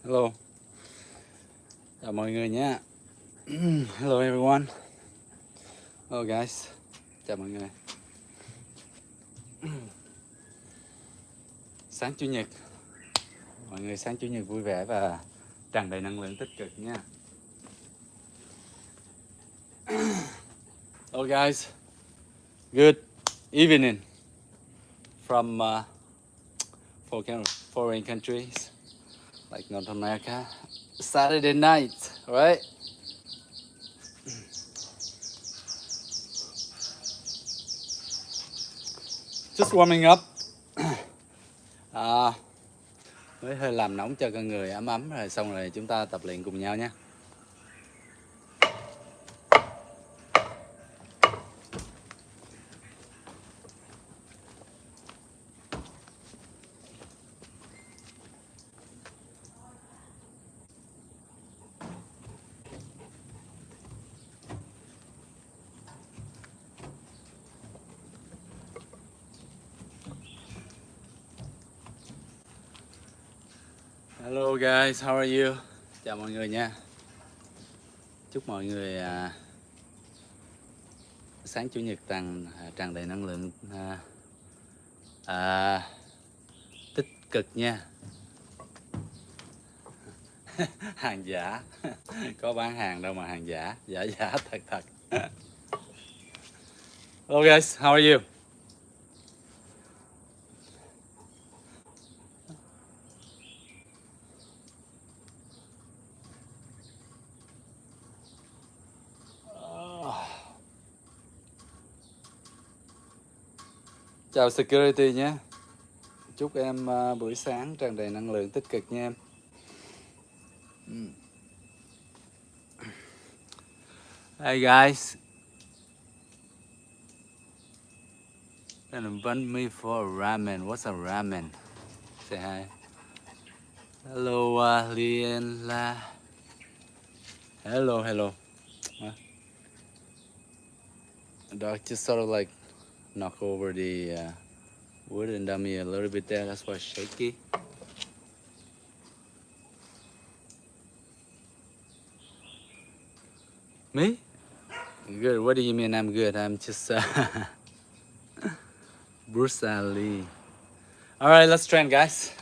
Hello. Chào mọi người nhé. Hello everyone. Hello guys. Chào mọi người. Sáng Chủ nhật. Mọi người sáng Chủ nhật vui vẻ và tràn đầy năng lượng tích cực nha. Hello guys. Good evening from foreign countries like North America. Saturday night, right? Just warming up. Mới hơi làm nóng cho con người ấm ấm rồi xong rồi chúng ta tập luyện cùng nhau nhé. Hello guys, how are you? Chào mọi người nha. Chúc mọi người sáng Chủ nhật tràn đầy năng lượng tích cực nha. Hàng giả. Có bán hàng đâu mà hàng giả. Giả thật. Hello guys, how are you? Chào security nhé. Chúc em buổi sáng tràn đầy năng lượng tích cực nha em. Hey guys. Invite me for a ramen. What's a ramen? Say hi. Hello Lienla. Hello. Dog just sort of like knock over the wooden dummy a little bit there. That's why it's shaky. Me? Good. What do you mean I'm good? I'm just Bruce Ali. All right, let's train, guys.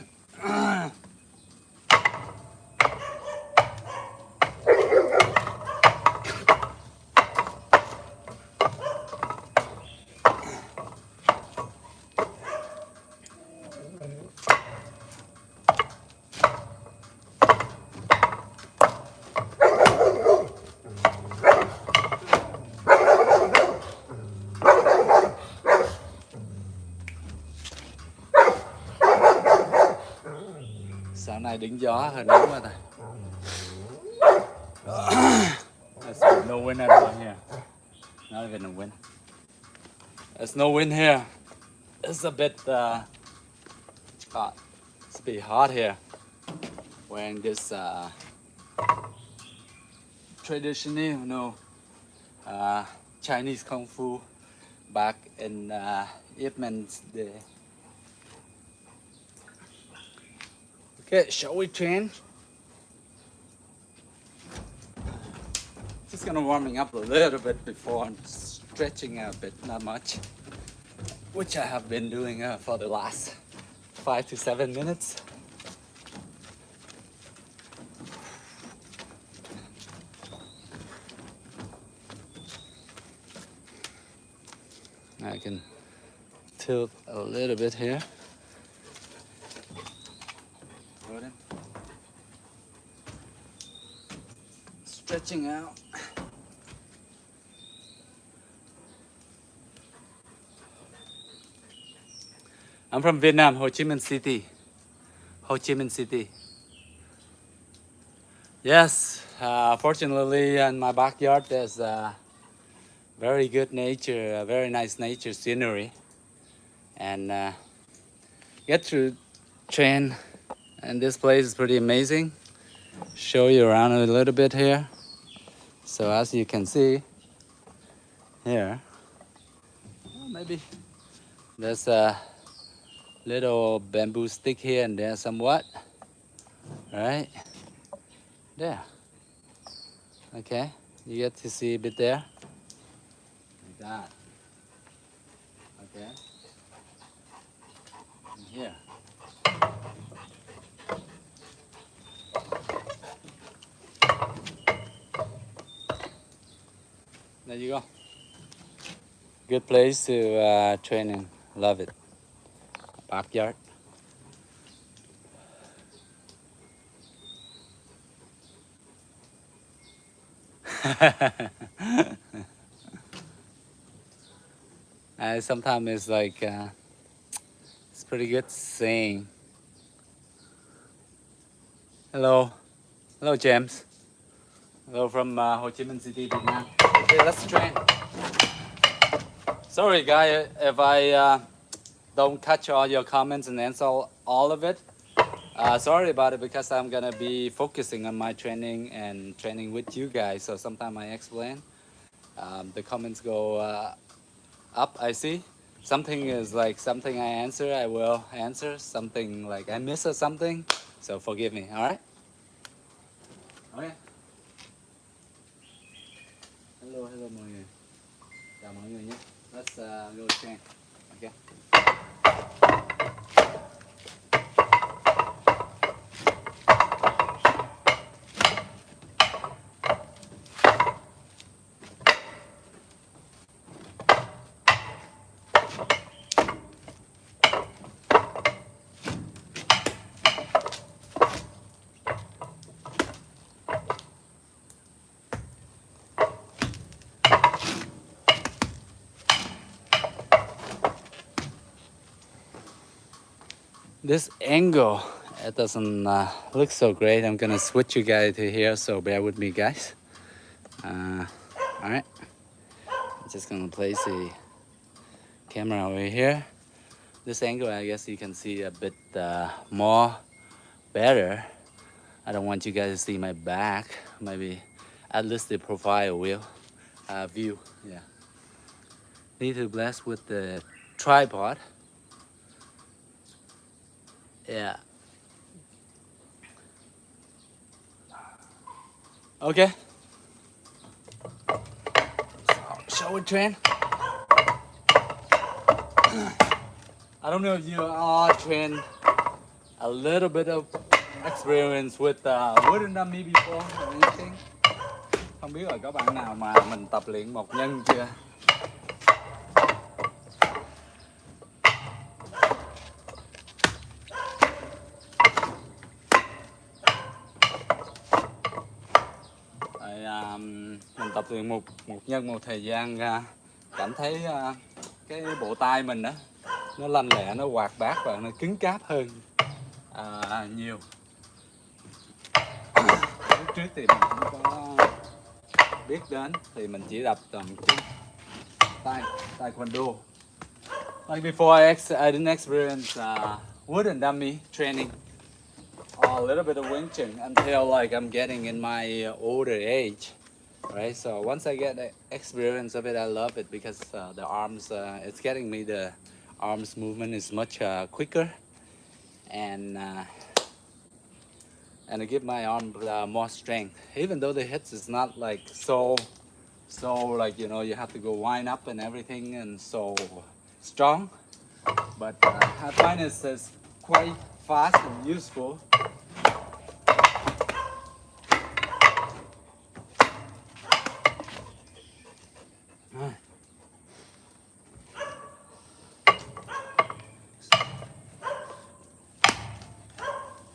Sáng nay đứng gió hơi nóng quá ta. There's no wind at all here. Not even a wind. There's no wind here. It's a bit hot. It's a bit hot here. Wearing this traditional, Chinese kung fu back in Ip Man's day. Okay, shall we train? Just gonna warming up a little bit before I'm stretching a bit, not much, which I have been doing for the last 5 to 7 minutes. I can tilt a little bit here. Stretching out. I'm from Vietnam, Ho Chi Minh City. Ho Chi Minh City. Yes, fortunately in my backyard there's very good nature, very nice nature scenery. And get to train, and this place is pretty amazing. Show you around a little bit here. So as you can see here, maybe there's a little bamboo stick here and there somewhat, right? There. Okay, you get to see a bit there. Like that. Okay. And here. There you go. Good place to training. Love it. Backyard. Sometimes it's like it's pretty good saying. Hello, hello James. Hello from Ho Chi Minh City, Vietnam. Okay, let's train. Sorry, guy, if I don't catch all your comments and answer all of it. Sorry about it because I'm gonna be focusing on my training and training with you guys. So sometimes I explain. The comments go up. I see. Something is like something I answer, I will answer. Something like I miss or something. So forgive me. All right. Okay. Hello, hello mọi người. Chào mọi người nhé. Let's go train. Okay. This angle, it doesn't look so great. I'm gonna switch you guys to here, so bear with me, guys. All right. I'm just gonna place the camera over here. This angle, I guess you can see a bit more better. I don't want you guys to see my back. Maybe at least the profile view. Yeah. Need to bless with the tripod. Yeah. Okay. So, shall we train? I don't know if you all trained a little bit of experience with wooden dummy before or anything. Không biết là có bạn nào mà mình tập luyện một nhân chưa? Mình tập luyện một nhân một thời gian cảm thấy cái bộ tay mình đó nó lanh lẹ, nó hoạt bát và nó cứng cáp hơn nhiều. Lúc trước thì mình không có biết đến, thì mình chỉ đập toàn cái taekwondo. Like before, I didn't experience wooden dummy training or a little bit of Wing Chun until like I'm getting in my older age, right? So once I get the experience of it, I love it because the arms, it's getting me the arms movement is much quicker, and it give my arm more strength. Even though the hits is not like so like, you know, you have to go wind up and everything and so strong, but I find it's quite fast and useful.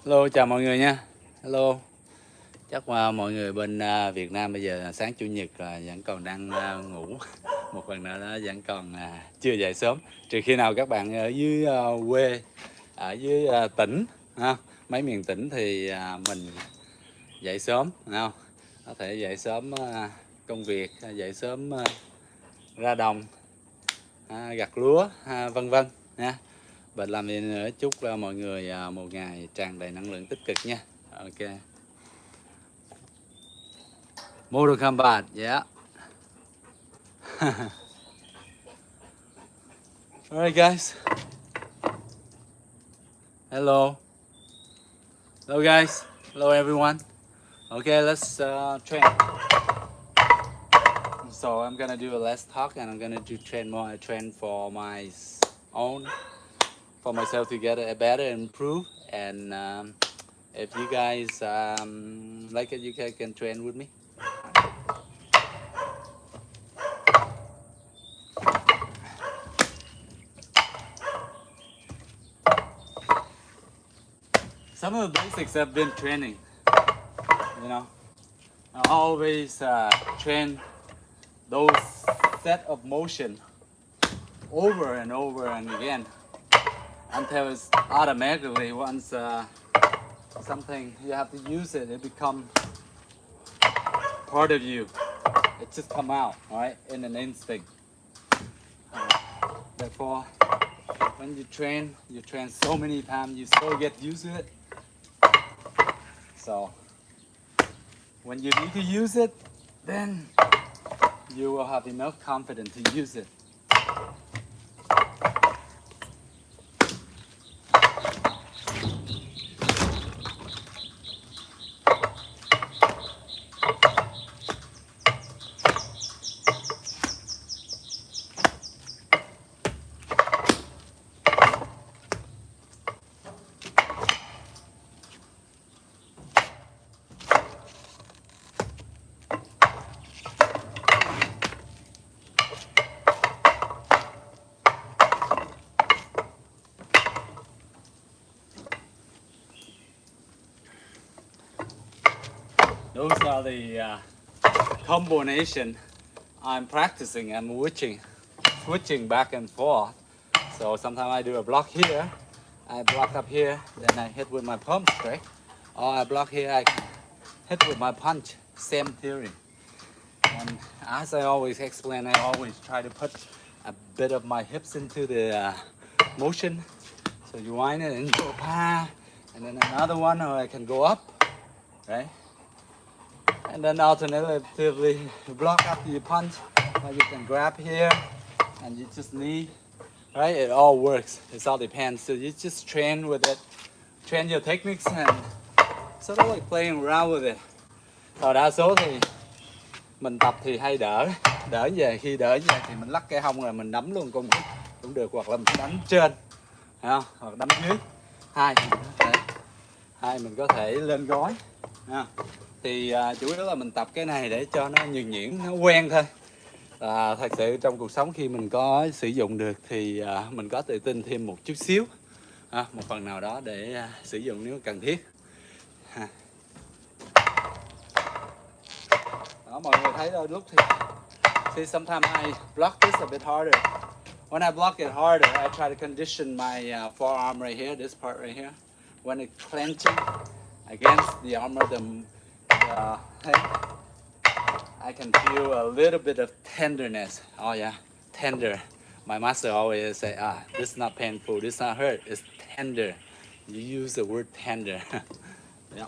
Hello, chào mọi người nha. Hello. Chắc mọi người bên Việt Nam bây giờ sáng Chủ nhật vẫn còn đang ngủ. Một phần nữa nó vẫn còn chưa dậy sớm. Trừ khi nào các bạn ở dưới quê, ở dưới tỉnh, mấy miền tỉnh thì mình dậy sớm, không? Có thể dậy sớm công việc, dậy sớm ra đồng, gặt lúa, vân vân nha. Và làm gì nữa, chúc mọi người một ngày tràn đầy năng lượng tích cực nha. Ok. Mortal Kombat, yeah. Alright guys. Hello. Hello guys. Hello everyone. Okay, let's train. So I'm gonna do a less talk, and I'm gonna do train more. I train for my own, for myself to get a better, improve, and if you guys like it, you guys can train with me. Some of the basics I've been training, you know. I always train those set of motion over and over and again until it's automatically once something you have to use it, it becomes part of you. It just come out, right, in an instinct. Therefore, when you train so many times, you so get used to it. So when you need to use it, then you will have enough confidence to use it. Those are the combination I'm practicing. I'm switching back and forth. So sometimes I do a block here, I block up here, then I hit with my pump straight, or I block here, I hit with my punch. Same theory. And as I always explain, I always try to put a bit of my hips into the motion. So you wind it and you go pa, and then another one, or I can go up, right? And then alternatively, you block after you punch, or you can grab here, and you just knee, right? It all works. It all depends. So you just train with it, train your techniques, and sort of like playing around with it. Rồi đa số thì mình tập thì hay đỡ về, khi đỡ về thì mình lắc cái hông rồi mình đấm luôn cũng được, hoặc là mình đánh trên, thấy không? Hoặc đấm dưới. Hai mình có thể lên gối. Thì chủ yếu là mình tập cái này để cho nó nhuần nhuyễn, nó quen thôi. Thật sự trong cuộc sống khi mình có sử dụng được thì mình có tự tin thêm một chút xíu, một phần nào đó để sử dụng nếu cần thiết. Đó, mọi người thấy đôi lúc thì see sometimes I block this a bit harder. When I block it harder, I try to condition my forearm right here, this part right here. When it's clenching against the arm of the head, I can feel a little bit of tenderness. Oh yeah, tender. My master always say, this is not painful, this is not hurt, it's tender. You use the word tender. Yeah.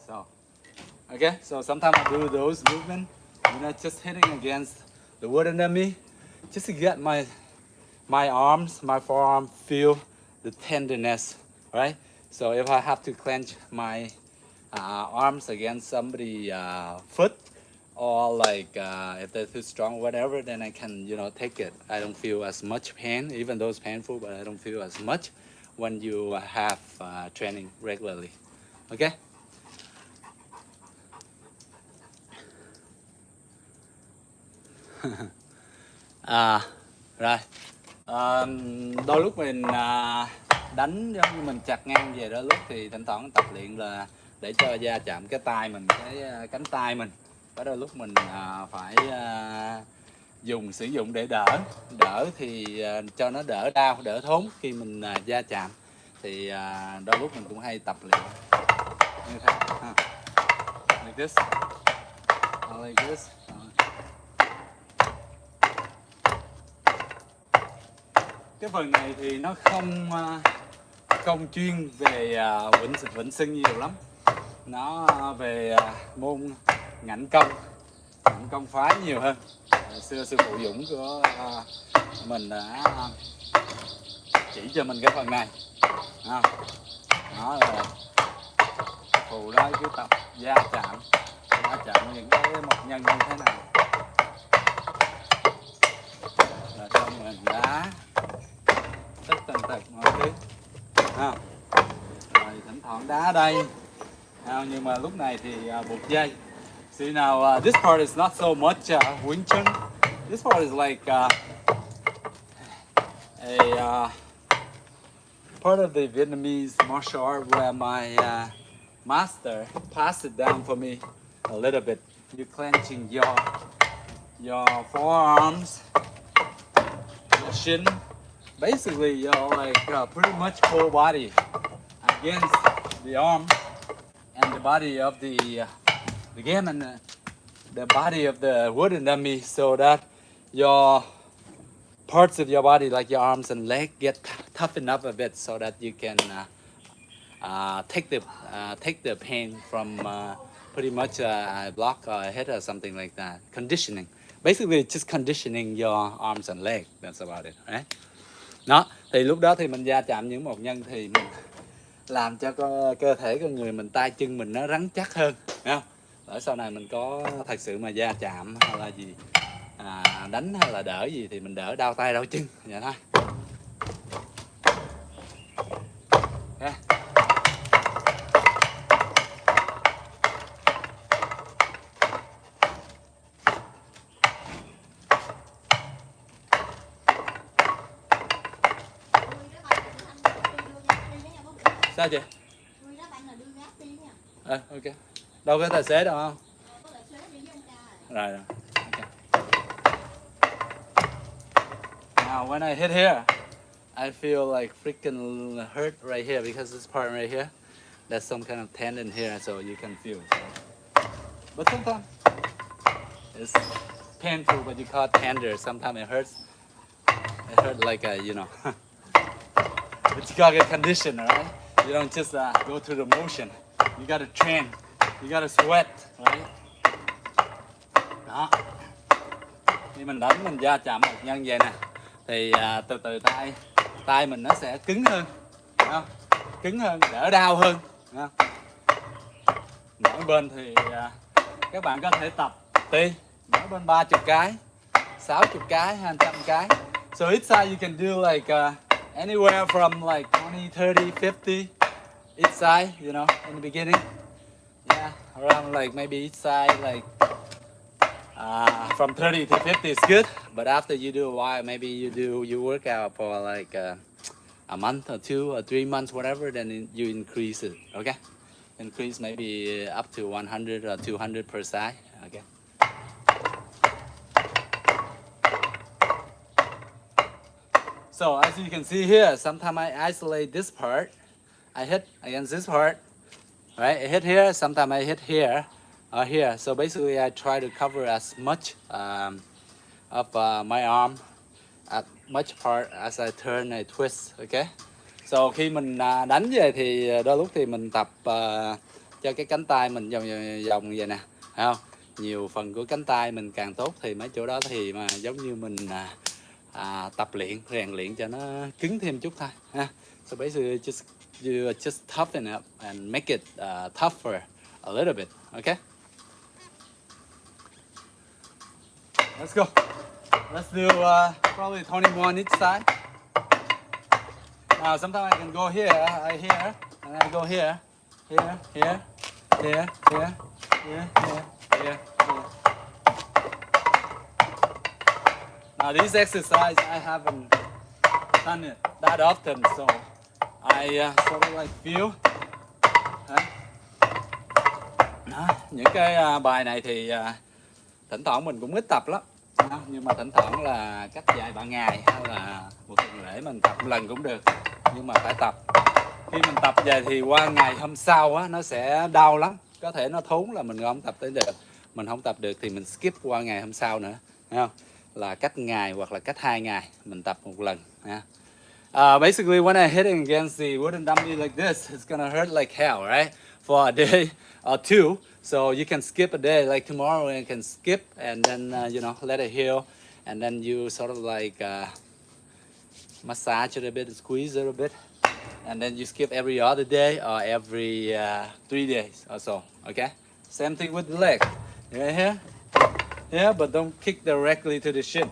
So, okay, so sometimes I do those movements, just hitting against the wood under me, just to get my arms, my forearm feel the tenderness, right? So if I have to clench my arms against somebody's foot, or like if they're too strong, whatever, then I can, take it. I don't feel as much pain, even though it's painful, but I don't feel as much when you have training regularly. Okay? Rồi. Đôi lúc mình đánh giống như mình chặt ngang về, đôi lúc thì thỉnh thoảng tập luyện là để cho da chạm cái tay mình, cái cánh tay mình. Có đôi lúc mình phải sử dụng để đỡ thì cho nó đỡ đau, đỡ thốn khi mình da chạm. Thì đôi lúc mình cũng hay tập luyện như thế, like this, like this. Cái phần này thì nó không chuyên về vịnh sưng nhiều lắm, nó về môn ngạnh công phái nhiều hơn. Xưa sư phụ Dũng của mình đã chỉ cho mình cái phần này. Đó là phụ đó cứ tập va chạm những cái một nhân như thế này là xong mình đá tất tần tật mọi thứ ha. Rồi thỉnh thoảng đá ở đây nhưng mà lúc này thì buộc dây. See now this part is not so much Wing Chun. This part is like a part of the Vietnamese martial art where my master passed it down for me a little bit. You clenching your forearms, your shin. Basically, you're like pretty much whole body against the arm and the body of the game and the body of the wooden dummy, so that your parts of your body, like your arms and leg, get toughened up a bit, so that you can take the pain from pretty much a block or a hit or something like that. Conditioning, basically just conditioning your arms and leg. That's about it, right? Đó, thì lúc đó thì mình va chạm những một nhân thì mình làm cho cơ thể con người mình, tay chân mình nó rắn chắc hơn, thấy không? Ở sau này mình có thật sự mà va chạm hay là gì đánh hay là đỡ gì thì mình đỡ đau tay đau chân vậy thôi. Okay. Sao chị? Ok. Đâu có tài xế đâu không? Rồi. Okay. Now when I hit here, I feel like freaking hurt right here because this part right here, there's some kind of tendon here, so you can feel. But sometimes it's painful, but you call it tender. Sometimes it hurts. It hurts like a, you know. But you gotta get conditioned, right? You don't just go through the motion. You gotta train. You gotta sweat, right? Đó. Khi mình đánh mình va chạm một nhân vậy nè, thì từ từ tay mình nó sẽ cứng hơn, không? Cứng hơn, đỡ đau hơn. Không? Mỗi bên thì các bạn có thể tập tùy, mỗi bên 30 cái, 60 cái, 200 cái. So each side you can do like anywhere from like 20, 30, 50 each side, you know, in the beginning. Yeah, around like maybe each side like from 30 to 50 is good, but after you do a while, maybe you work out for like a month or 2 or 3 months, whatever, then you increase it. Okay, increase maybe up to 100 or 200 per side. Okay. So as you can see here, sometimes I isolate this part. I hit against this part, right? I hit here. Sometimes I hit here or here. So basically, I try to cover as much of my arm, as much part as I turn and twist. Okay. So khi mình đánh về thì đôi lúc thì mình tập cho cái cánh tay mình vòng vậy nè, thấy không? Nhiều phần của cánh tay mình càng tốt thì mấy chỗ đó thì mà giống như mình tập luyện, rèn luyện cho nó cứng thêm chút thôi ha. So basically you just toughen up and make it tougher a little bit, okay? Let's go. Let's do probably 21 each side. Now sometimes I can go here, and I go here, here, here, here, here, here, here, here, here. Now these exercises I haven't done it that often, so I sort of like feel. Đó, những cái bài này thì thỉnh thoảng mình cũng ít tập lắm, nhưng mà thỉnh thoảng là cách vài ba ngày hay là một tuần lễ mình tập một lần cũng được, nhưng mà phải tập. Khi mình tập về thì qua ngày hôm sau á, nó sẽ đau lắm, có thể nó thốn là mình không tập tới được, mình không tập được thì mình skip qua ngày hôm sau nữa, thấy không? Là cách ngày hoặc là cách 2 ngày mình tập một lần ha. Basically when I hitting against the wooden dummy like this, it's gonna hurt like hell, right? For a day or two, so you can skip a day, like tomorrow you can skip and then you know, let it heal, and then you sort of like massage it a bit, squeeze it a bit, and then you skip every other day or every 3 days or so. Okay, same thing with the leg. Right here, yeah, but don't kick directly to the shin.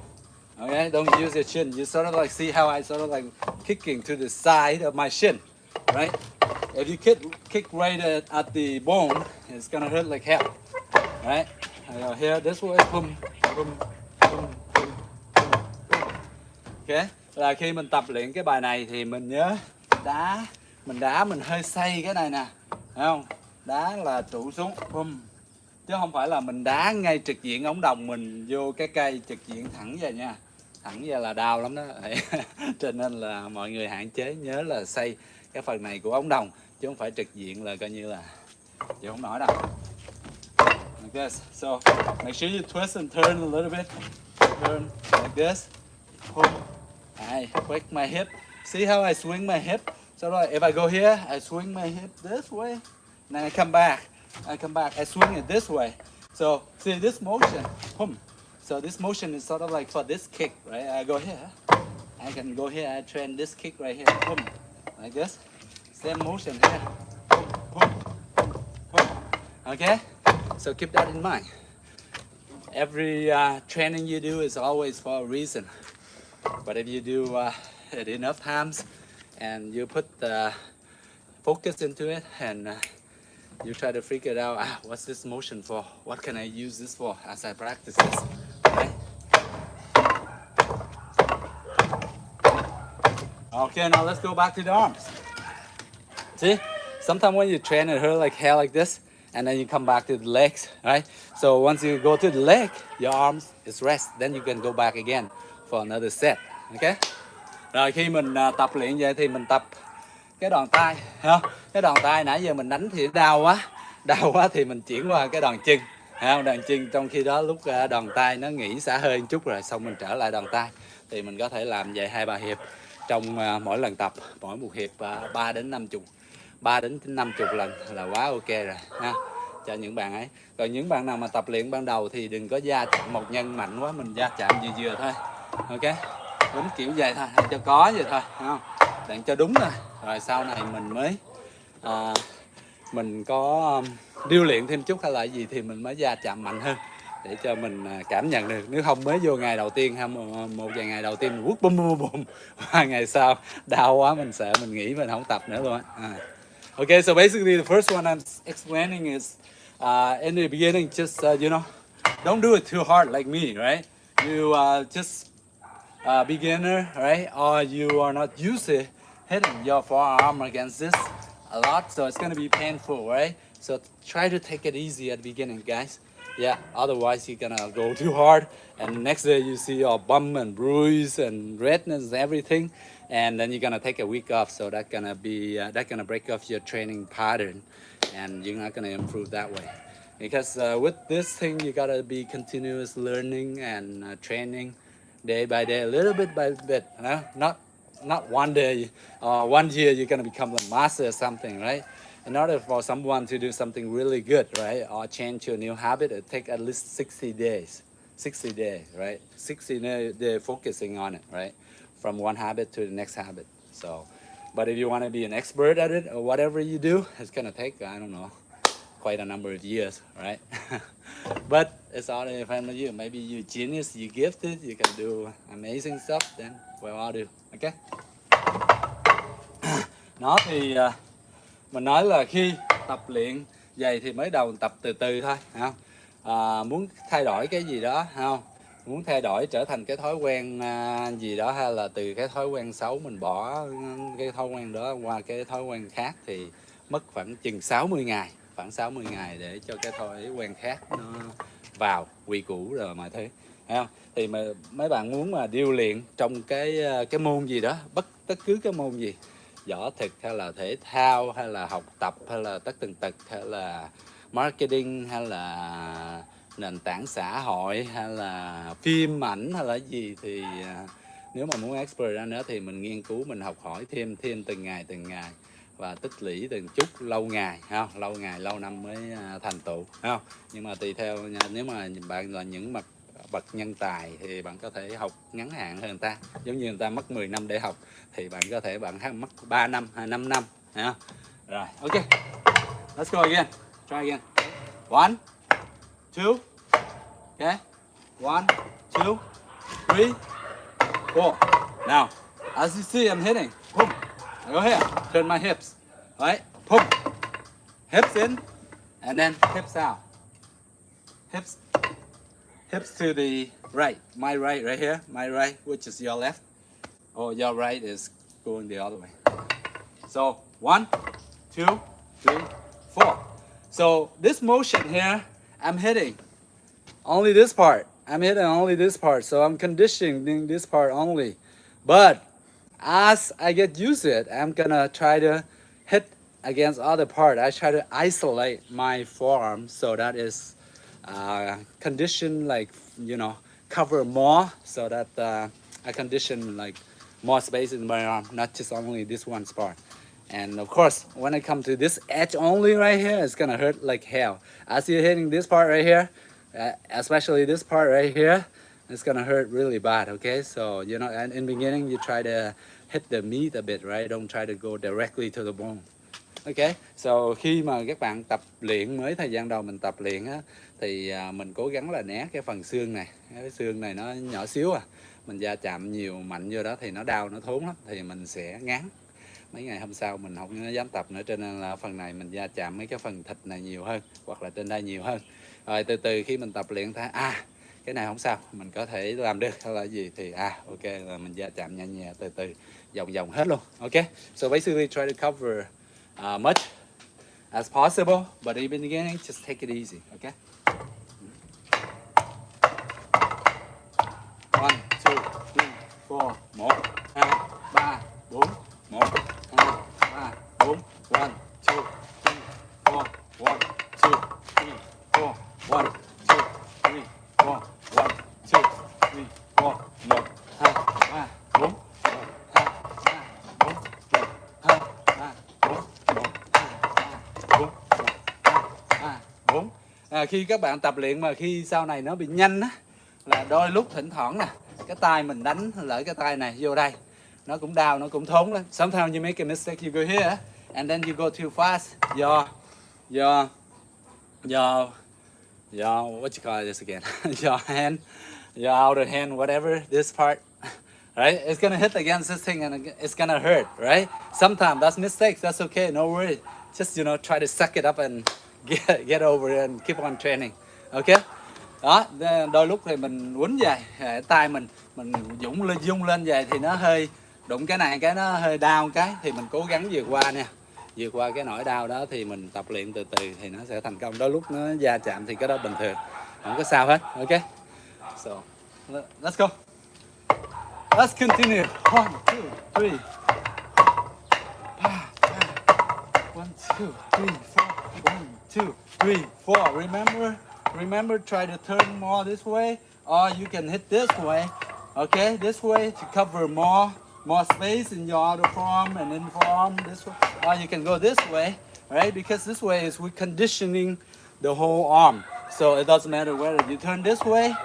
Okay, don't use your shin. You sort of like see how I sort of like kicking to the side of my shin, right? If you kick right at the bone, it's gonna hurt like hell, right? Here, this way, boom, boom, boom, boom, boom. Ok, là khi mình tập luyện cái bài này thì mình nhớ mình hơi xoay cái này nè, thấy không? Đá là trụ xuống, boom, chứ không phải là mình đá ngay trực diện ống đồng mình vô cái cây trực diện thẳng về nha, thẳng về là đau lắm đó. Cho nên là mọi người hạn chế nhớ là xoay cái phần này của ống đồng chứ không phải trực diện là coi như là chịu không nổi đâu. Like this. So make sure you twist and turn a little bit. Turn like this. Boom. I quick my hip. See how I swing my hip? So like if I go here, I swing my hip this way. And then I come back. I swing it this way. So see this motion. Boom. So this motion is sort of like for this kick, right? I go here. I can go here. I train this kick right here. Boom. Like this. Same motion here. Boom. Boom. Boom. Okay? So keep that in mind. Every training you do is always for a reason. But if you do it enough times and you put the focus into it and you try to figure it out, what's this motion for? What can I use this for as I practice this? Right? Okay, now let's go back to the arms. See? Sometimes when you train it hurt like hell like this, and then you come back to the legs, right? So once you go to the leg, your arms is rest. Then you can go back again for another set. Okay? Rồi khi mình tập luyện vậy thì mình tập cái đòn tay, thấy không? Cái đòn tay nãy giờ mình đánh thì đau quá thì mình chuyển qua cái đòn chân, thấy không? Đòn chân, trong khi đó lúc đòn tay nó nghỉ xả hơi một chút rồi xong mình trở lại đòn tay thì mình có thể làm vậy 2-3 hiệp trong mỗi lần tập, mỗi một hiệp 3 đến 50 lần là quá ok rồi ha, cho những bạn ấy. Còn những bạn nào mà tập luyện ban đầu thì đừng có gia chạm một nhân mạnh quá, mình gia chạm vừa thôi. Ok, đúng kiểu vậy thôi, cho có vậy thôi, không? Để cho đúng thôi. Rồi sau này mình mới mình có điêu luyện thêm chút hay là gì thì mình mới gia chạm mạnh hơn để cho mình cảm nhận được. Nếu không mới vô ngày đầu tiên hay một vài ngày đầu tiên mình quất bum bum bum, 2 ngày sau đau quá mình sợ mình nghỉ, mình không tập nữa luôn á. Okay, so basically the first one I'm explaining is in the beginning, just you know, don't do it too hard like me, right? You just beginner, right? Or you are not used to hitting your forearm against this a lot, so it's gonna be painful, right? So try to take it easy at the beginning, guys. Yeah, otherwise you're gonna go too hard, and next day you see your bum and bruise and redness and everything, and then you're gonna take a week off. So that's gonna break off your training pattern, and you're not gonna improve that way. Because with this thing, you gotta be continuous learning and training day by day, a little bit by bit. Not one day or 1 year you're gonna become the master or something, right? In order for someone to do something really good, right, or change your new habit, it takes at least 60 days. 60 days, right? 60 days focusing on it, right? From one habit to the next habit. So, but if you want to be an expert at it or whatever you do, it's gonna take, I don't know, quite a number of years, right? But it's all in the family of you. Maybe you're genius, you're gifted, you can do amazing stuff, then we'll all do, okay? Nó thì mình nói là khi tập luyện vậy thì mới đầu tập từ từ thôi, không? Muốn thay đổi cái gì đó, không? Muốn thay đổi trở thành cái thói quen gì đó, hay là từ cái thói quen xấu mình bỏ cái thói quen đó qua cái thói quen khác thì mất khoảng chừng 60 ngày, khoảng 60 ngày để cho cái thói quen khác nó vào quy củ rồi mọi thứ, thấy không? Thì mà mấy bạn muốn mà điêu luyện trong cái môn gì đó, bất cứ cái môn gì, võ thuật hay là thể thao hay là học tập hay là tất tần tật hay là marketing hay là nền tảng xã hội hay là phim ảnh hay là gì, thì nếu mà muốn expert ra nữa thì mình nghiên cứu, mình học hỏi thêm từng ngày và tích lũy từng chút, lâu ngày, không? Lâu ngày lâu năm mới thành tựu, không? Nhưng mà tùy theo, nếu mà bạn là những bậc nhân tài thì bạn có thể học ngắn hạn hơn người ta, giống như người ta mất 10 năm để học thì bạn có thể mất 3 năm hay 5 năm. Rồi, ok, let's go again, try again. 1, 2, okay, 1, 2, 3, 4. Now, as you see, I'm hitting. Boom. I go here. Turn my hips. Right? Boom. Hips in, and then hips out. Hips to the right. My right here. My right, which is your left. Or your right is going the other way. So 1, 2, 3, 4. So this motion here, I'm hitting only this part. I'm hitting only this part. So I'm conditioning this part only. But as I get used to it, I'm gonna try to hit against other part. I try to isolate my forearm so that is condition, like, you know, cover more, so that I condition like more space in my arm, not just only this one spot. And of course, when I come to this edge only right here, it's gonna hurt like hell. As you're hitting this part right here, especially this part right here, it's gonna hurt really bad. Okay, so you know, and in the beginning you try to hit the meat a bit, right? Don't try to go directly to the bone. Ok, so khi mà các bạn tập luyện mới thời gian đầu mình tập luyện á, thì mình cố gắng là né cái phần xương này. Cái xương này nó nhỏ xíu mình va chạm nhiều mạnh vô đó thì nó đau, nó thốn lắm, thì mình sẽ ngán. Mấy ngày hôm sau mình không dám tập nữa, cho nên là phần này mình va chạm mấy cái phần thịt này nhiều hơn, hoặc là trên đây nhiều hơn. Rồi từ từ khi mình tập luyện thấy cái này không sao, mình có thể làm được hay là gì thì ok, là mình va chạm nhẹ nhẹ từ từ vòng hết luôn. Ok, so basically try to cover much as possible, but in the beginning just take it easy. Okay, 1, 2, 3, 4, 1, 2, 3, 4, 1, 2, 3, 4, 1, 2, 3, 4, 1, 2, 3, 4, 1, 2, 3, 4, 1, 2, 3, 4, 1, 2, 3, 4, 4. Khi các bạn tập luyện mà khi sau này nó bị nhanh á, là đôi lúc thỉnh thoảng nè, cái tay mình đánh lỡ cái tay này vô đây, nó cũng đau, nó cũng thốn lắm. Sometimes you make a mistake, you go here and then you go too fast. Your what you call this again? Your hand, your outer hand, whatever, this part, right? It's gonna hit against this thing and it's gonna hurt, right? Sometimes that's mistakes, that's okay, no worry. Just, you know, try to suck it up and get over it and keep on training. Ok, đó, đôi lúc thì mình quýnh về tay mình rung lên về thì nó hơi đụng cái này, cái nó hơi đau cái, thì mình cố gắng vượt qua nè, vượt qua cái nỗi đau đó, thì mình tập luyện từ từ thì nó sẽ thành công. Đôi lúc nó va chạm thì cái đó bình thường, không có sao hết. Ok, so let's go, let's continue. 1, 2, 3, 1, 2, 3, 4, 1, 2, 3, 4. Remember, try to turn more this way, or you can hit this way. Okay, this way to cover more space in your outer forearm and in forearm this way. Or you can go this way, right? Because this way is we're conditioning the whole arm. So it doesn't matter whether you turn this way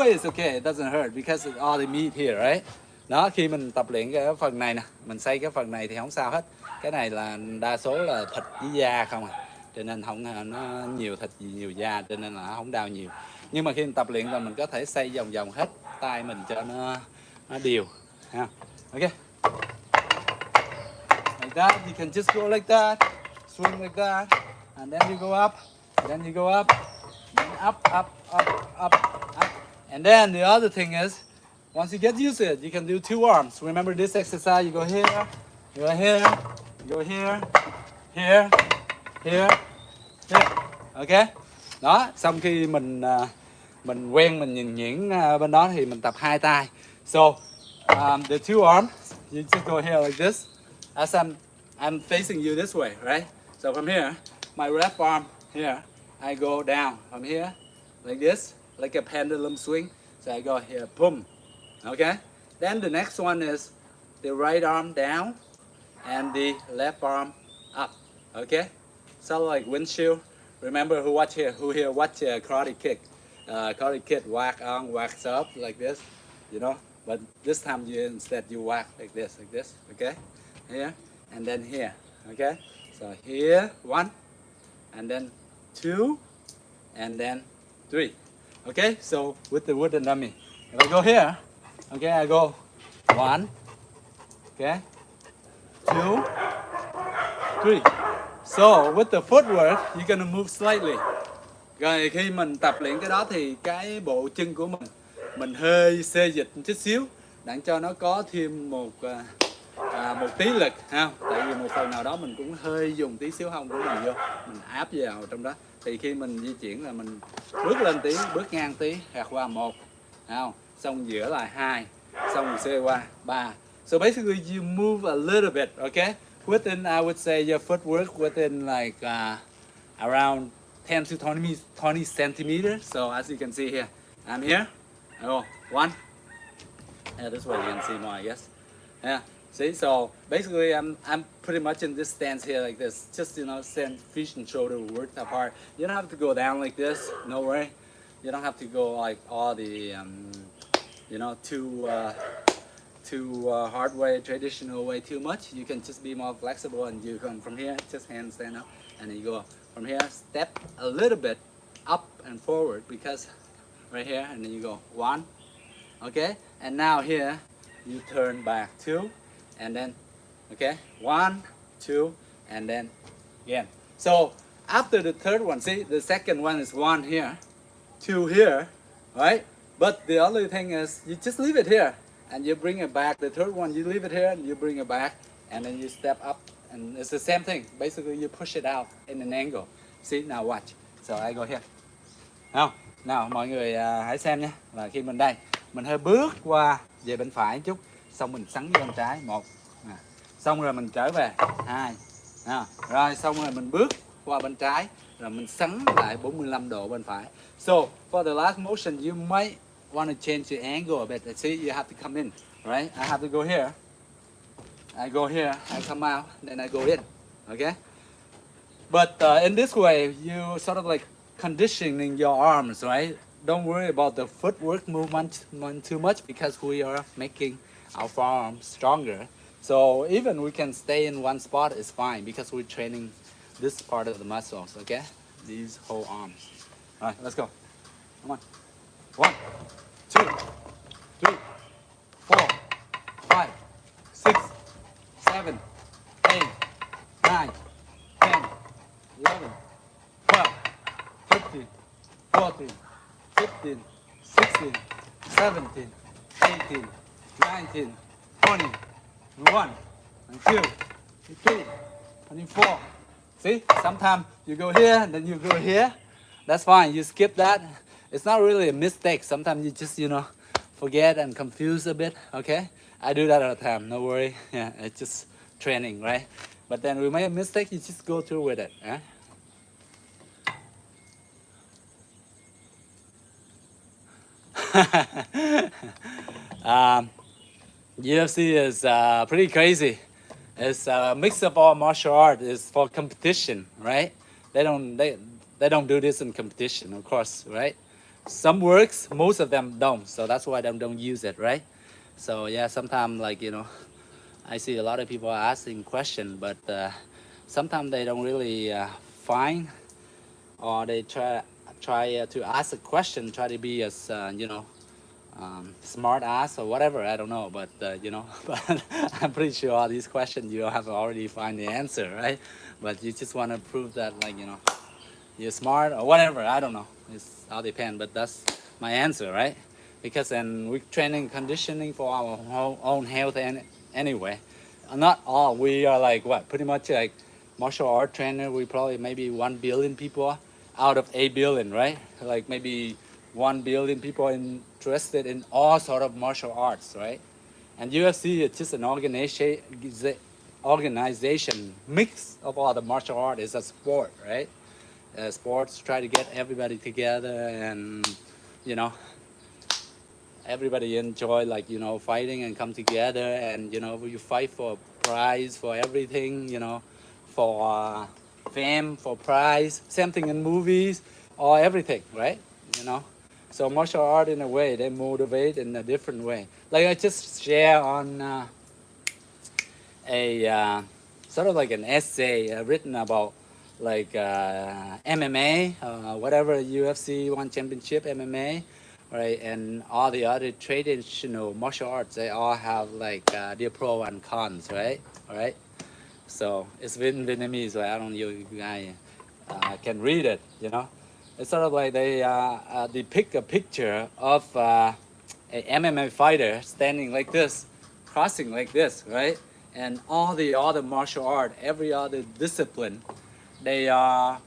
is okay, it doesn't hurt because it's all the meat here, right? Đó, khi mình tập luyện cái phần này nè, mình xây cái phần này thì không sao hết. Cái này là đa số là thịt với da không cho nên không, nó nhiều thịt nhiều da, cho nên là không đau nhiều. Nhưng mà khi mình tập luyện rồi mình có thể xây vòng hết tay mình cho nó đều ha. Ok, like that, you can just go like that, swing like that, and then you go up, then you go up, then up, and then the other thing is, once you get used to it, you can do 2 arms. Remember this exercise, you go here, you go here, you go here, here, here, here. Ok, đó, xong khi mình quen, mình nhìn nhuyễn bên đó thì mình tập 2 tay. So the 2 arms, you just go here like this, as I'm facing you this way, right? So from here, my left arm here, I go down from here like this, like a pendulum swing. So I go here, boom. Okay, then the next one is the right arm down and the left arm up. Okay, so like windshield. Remember who here watch Karate Kick. Karate Kid, whack on, wax up like this, you know. But this time you instead you whack like this, okay? Here and then here, okay? So here, 1, and then 2, and then 3. Okay, so with the wooden dummy, if I go here, okay, I go 1, okay, 2, 3. So with the footwork, you're gonna move slightly. Rồi khi mình tập luyện cái đó thì cái bộ chân của mình hơi xê dịch một chút xíu để cho nó có thêm một tí lực ha. Tại vì một phần nào đó mình cũng hơi dùng tí xíu hông của mình vô, mình áp vào trong đó. Thì khi mình di chuyển là mình bước lên tí, bước ngang tí, gạt qua 1, không? Xong giữa là 2, xong mình xê qua 3. So basically you move a little bit, okay? Within, I would say your footwork within like around 10 to 20 centimeters. So as you can see here, I'm here. I go 1. Yeah, this way you can see more, I guess. Yeah. See, so basically I'm pretty much in this stance here like this. Just, you know, stand feet and shoulder width apart. You don't have to go down like this. No worry. You don't have to go like all the, you know, too hard way, traditional way too much. You can just be more flexible and you come from here, just hand stand up, and then you go from here, step a little bit up and forward because right here, and then you go 1, okay, and now here you turn back 2, and then okay 1, 2, and then again. So after the third one, see the second one is 1 here, 2 here, right? But the other thing is you just leave it here and you bring it back. The third one you leave it here and you bring it back, and then you step up, and it's the same thing. Basically you push it out in an angle. See, now watch. So I go here. Nào, nào mọi người hãy xem nhé. Là khi mình đây, mình hơi bước qua về bên phải một chút, xong mình sắn vô bên trái 1, xong rồi mình trở về 2, rồi xong rồi mình bước qua bên trái, rồi mình sắn lại 45 độ bên phải. So for the last motion you might want to change the angle a bit. See, you have to come in, right? I have to go here. I go here, I come out, then I go in, okay? But in this way, you sort of like conditioning your arms, right? Don't worry about the footwork movement too much because we are making our forearms stronger. So even we can stay in one spot is fine because we're training this part of the muscles, okay? These whole arms. All right, let's go. Come on. 1, 2, 3, 4, 5, 6, 7, 8, 9, 10, 11, 12, 13, 14, 15, 16, 17, 18, 19, 20, 21, 22, 23, 24. See, sometimes you go here and then you go here. That's fine, you skip that. It's not really a mistake. Sometimes you just, you know, forget and confuse a bit, okay? I do that all the time, no worry. Yeah, it's just training, right? But then we make a mistake, you just go through with it. Eh? UFC is pretty crazy. It's a mix of all martial art. It's for competition, right? They don't do this in competition, of course, right? Some works, most of them don't. So that's why they don't use it, right? So yeah, sometimes like, you know, I see a lot of people asking questions, but sometimes they don't really find, or they try to ask a question, try to be as you know, smart ass or whatever. I don't know, but you know, but I'm pretty sure all these questions you have already find the answer, right? But you just want to prove that, like, you know, you're smart or whatever. I don't know. It's all depends, but that's my answer, right? Because then we're training conditioning for our own health and anyway. Not all. We are like what? Pretty much like martial art trainer. We probably maybe 1 billion people out of 8 billion, right? Like maybe 1 billion people interested in all sort of martial arts, right? And UFC is just an organization mix of all the martial art. Is a sport, right? Sports try to get everybody together, and you know, everybody enjoy, like, you know, fighting and come together, and you know, you fight for prize, for everything, you know, for fame, for prize. Same thing in movies or everything, right? You know, So martial art, in a way, they motivate in a different way. Like I just share on a sort of like an essay written about like MMA, whatever UFC One Championship MMA, right, and all the other traditional martial arts. They all have like their pro and cons, right? All right. So it's written in Vietnamese, so I don't know you guys can read it. You know, it's sort of like they depict a picture of a MMA fighter standing like this, crossing like this, right? And all the other martial art, every other discipline, they are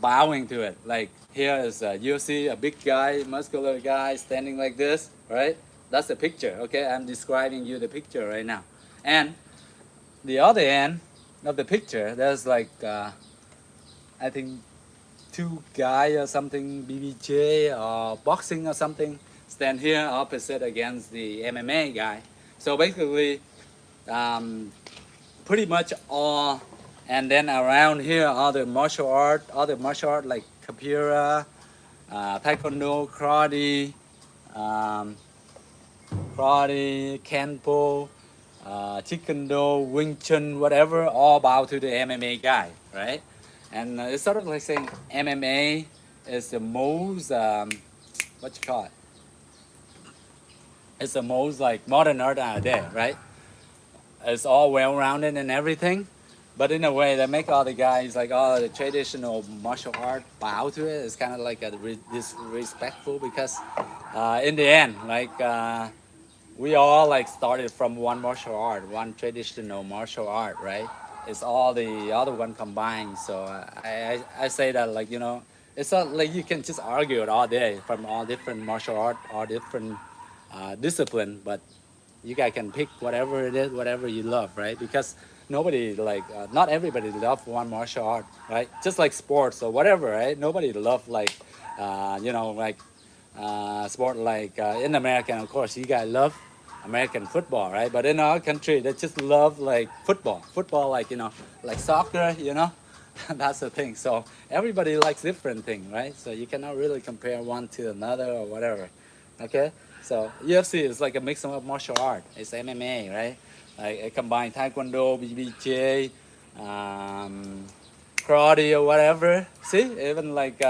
bowing to it. Like here is you see a big guy, muscular guy standing like this, right? That's the picture. Okay, I'm describing you the picture right now. And the other end of the picture, there's like I think two guy or something, BBJ or boxing or something, stand here opposite against the MMA guy. So basically, pretty much all, and then around here other martial art like capoeira, taekwondo, karate, kenpo, taekwondo, wing chun, whatever, all bow to the MMA guy, right? And it's sort of like saying MMA is the most what you call it? It's the most like modern art out there, right? It's all well-rounded and everything, but in a way that make all the guys like all the traditional martial art bow to it. It's kind of like a disrespectful because in the end, like we all like started from one martial art, one traditional martial art, right? It's all the other one combined. So I say that like it's not like you can just argue it all day from all different martial art, all different discipline, but you guys can pick whatever it is, whatever you love, right? Because nobody like not everybody love one martial art, right? Just like sports or whatever, right? Nobody love like like sport like in America, of course you guys love American football, right? But in our country they just love like football like like soccer, that's the thing. So everybody likes different thing, right? So you cannot really compare one to another or whatever. Okay, so UFC is like a mix of martial art. It's MMA, right? Like it combines taekwondo, BBJ, karate or whatever. See, even like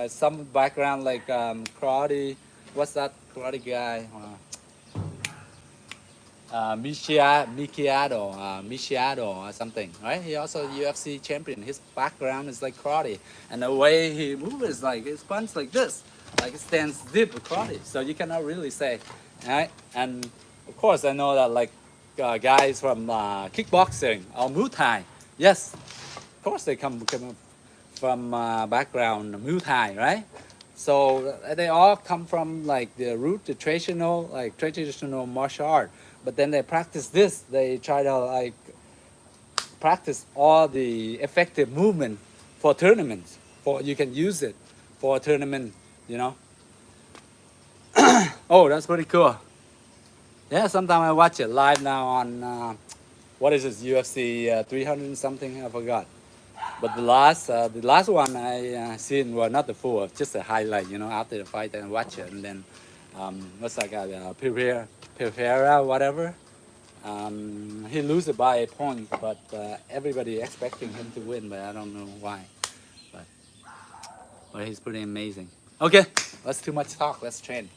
some background like karate. What's that karate guy? Michiado or something, right? He also UFC champion. His background is like karate, and the way he moves is like his punch like this, like it stands deep with karate. So you cannot really say, right? And of course, I know that like guys from kickboxing or Muay Thai, yes, of course they come from background Muay Thai, right? So they all come from like the root, the traditional martial art. But then they practice this. They try to like practice all the effective movement for tournaments. For you can use it for a tournament, Oh, that's pretty cool. Yeah, sometimes I watch it live now on what is this UFC 300 something? I forgot. But the last one I seen was not the full, just a highlight. After the fight and watch it, and then what's that guy? Pereira, whatever. He loses by a point, but everybody expecting him to win, but I don't know why. But he's pretty amazing. Okay, that's too much talk. Let's train.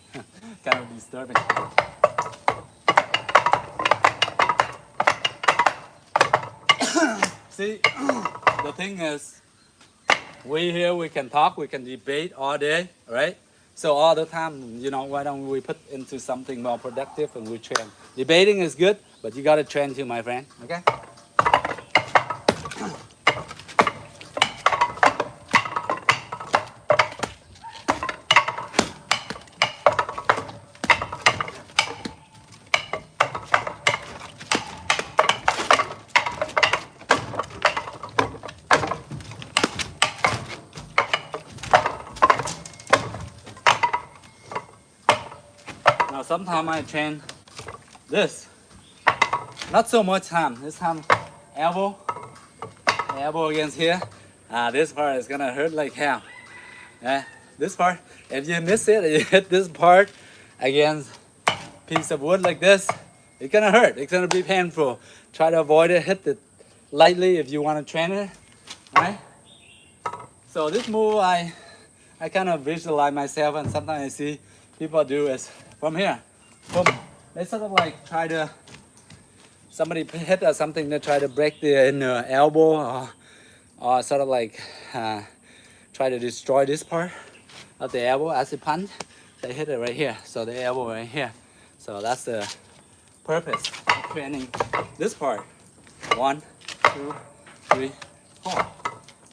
Kind of disturbing. See, the thing is, we can talk, we can debate all day, right? So all the time, why don't we put into something more productive and we train? Debating is good, but you gotta train too, my friend, okay? Now sometimes I train this. Not so much time. This time elbow against here. This part is gonna hurt like hell. Yeah. this part. If you miss it, you hit this part against piece of wood like this, it's gonna hurt. It's gonna be painful. Try to avoid it. Hit it lightly if you want to train it, right? So this move, I kind of visualize myself, and sometimes I see people do is from here, boom. They sort of like try to, somebody hit or something, they try to break the inner elbow, or sort of like try to destroy this part of the elbow as a punch. They hit it right here, so the elbow right here. So that's the purpose of training this part. 1, 2, 3, 4.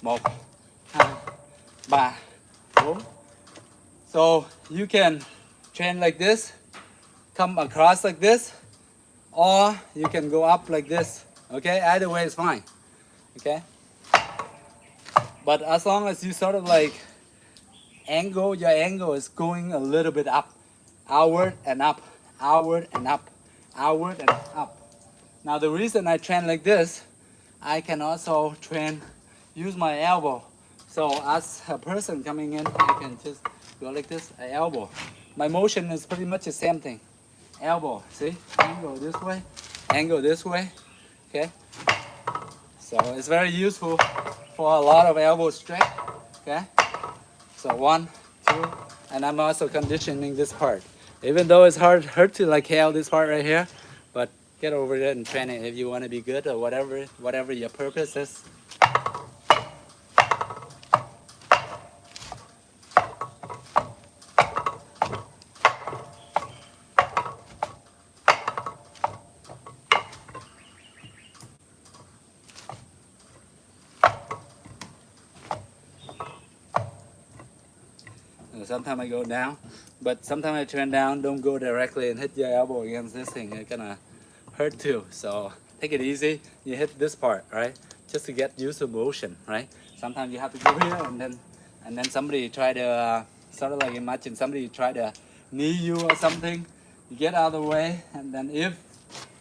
1, 2, 3, 4. So you can train like this, come across like this, or you can go up like this. Okay, either way is fine. Okay, but as long as you sort of like angle, your angle is going a little bit up, outward and up, outward and up, outward and up. Now the reason I train like this, I can also use my elbow. So as a person coming in, I can just go like this, elbow. My motion is pretty much the same thing. Elbow, see? Angle this way, okay? So it's very useful for a lot of elbow stretch, okay? So 1, 2, and I'm also conditioning this part. Even though it's hurt to like hell, this part right here, but get over it and train it if you want to be good or whatever your purpose is. Sometimes I go down, but sometimes I turn down. Don't go directly and hit your elbow against this thing. It's gonna hurt too. So take it easy. You hit this part, right? Just to get used to motion, right? Sometimes you have to go here and then somebody try to sort of like imagine somebody try to knee you or something. You get out of the way, and then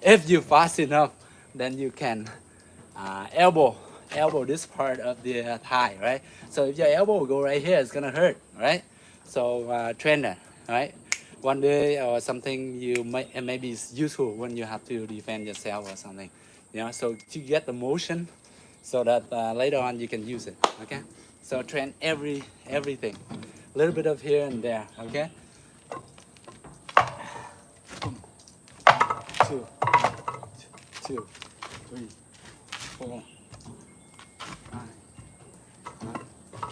if you fast enough, then you can elbow this part of the thigh, right? So if your elbow go right here, it's gonna hurt, right? So train that, right? One day or something, maybe it's useful when you have to defend yourself or something, you know. So to get the motion, so that later on you can use it. Okay. So train everything, a little bit of here and there. Okay. 2, 2, 3, 4, 5,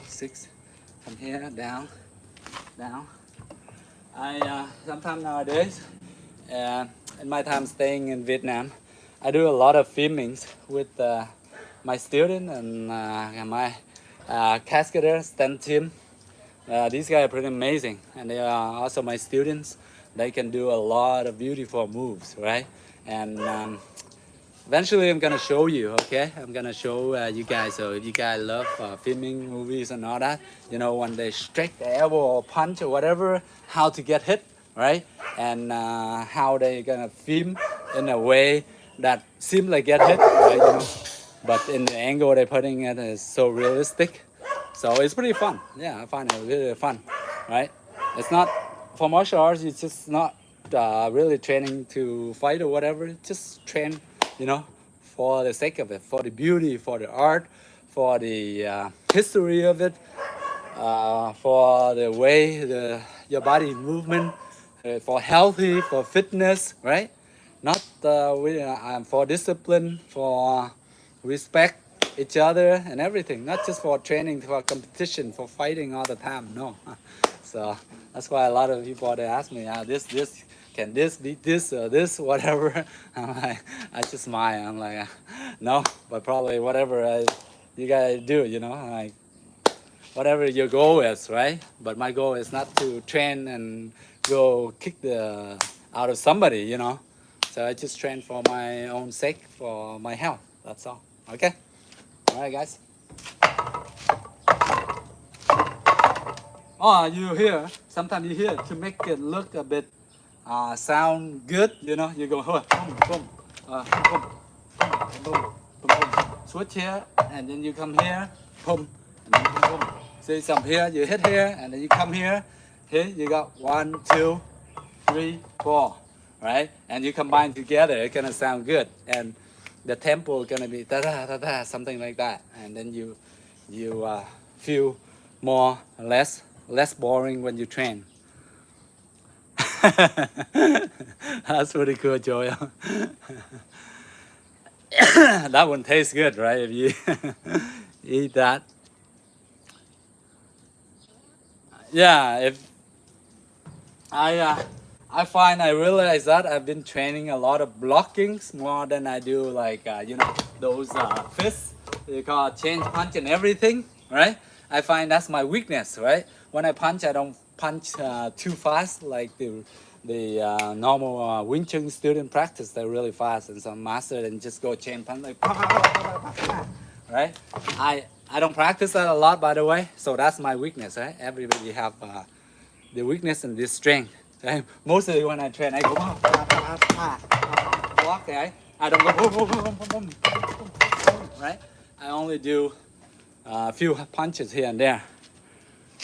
6. From here down. I sometimes nowadays, in my time staying in Vietnam, I do a lot of filmings with my student and my cascader stand team. These guys are pretty amazing, and they are also my students. They can do a lot of beautiful moves, right? And eventually I'm gonna show you, okay? I'm gonna show you guys. So if you guys love filming movies and all that, you know, when they strike the elbow or punch or whatever, how to get hit, right? And how they gonna film in a way that seems like get hit, right? You know, but in the angle they're putting it is so realistic. So it's pretty fun. Yeah, I find it really fun, right? It's not, for martial arts, it's just not really training to fight or whatever. Just train, you know, for the sake of it, for the beauty, for the art, for the history of it, for the way your body movement, for healthy, for fitness, right? Not for discipline, for respect each other and everything. Not just for training, for competition, for fighting all the time. No. So that's why a lot of people they ask me, can this beat this or this, whatever. I'm like, I just smile. I'm like, no, but probably whatever you gotta do, you know, like whatever your goal is, right? But my goal is not to train and go kick the out of somebody, you know. So I just train for my own sake, for my health. That's all. Okay. All right, guys. Oh, you hear? Sometimes you hear to make it look a bit sound good. You know, you go boom, boom, boom, boom, boom, boom, boom. Switch here, and then you come here, boom, and then boom, boom. See, some here, you hit here, and then you come here. Here, you got 1, 2, 3, 4, right? And you combine together, it's gonna sound good. And the tempo is gonna be da da da da, something like that. And then you feel less boring when you train. That's pretty cool, Joel. That one tastes good, right? If you eat that. Yeah, if I find I realize that I've been training a lot of blockings more than I do like those fists. They call change punch and everything, right? I find that's my weakness, right? When I punch, I don't punch too fast like the normal Wing Chun student practice. They're really fast, and some master and just go chain punch like right? I don't practice that a lot, by the way. So that's my weakness, right? Everybody have the weakness and the strength. Right? Mostly when I train, I go walk, right? I don't go boom, boom, boom, boom, boom, boom, right? I only do a few punches here and there,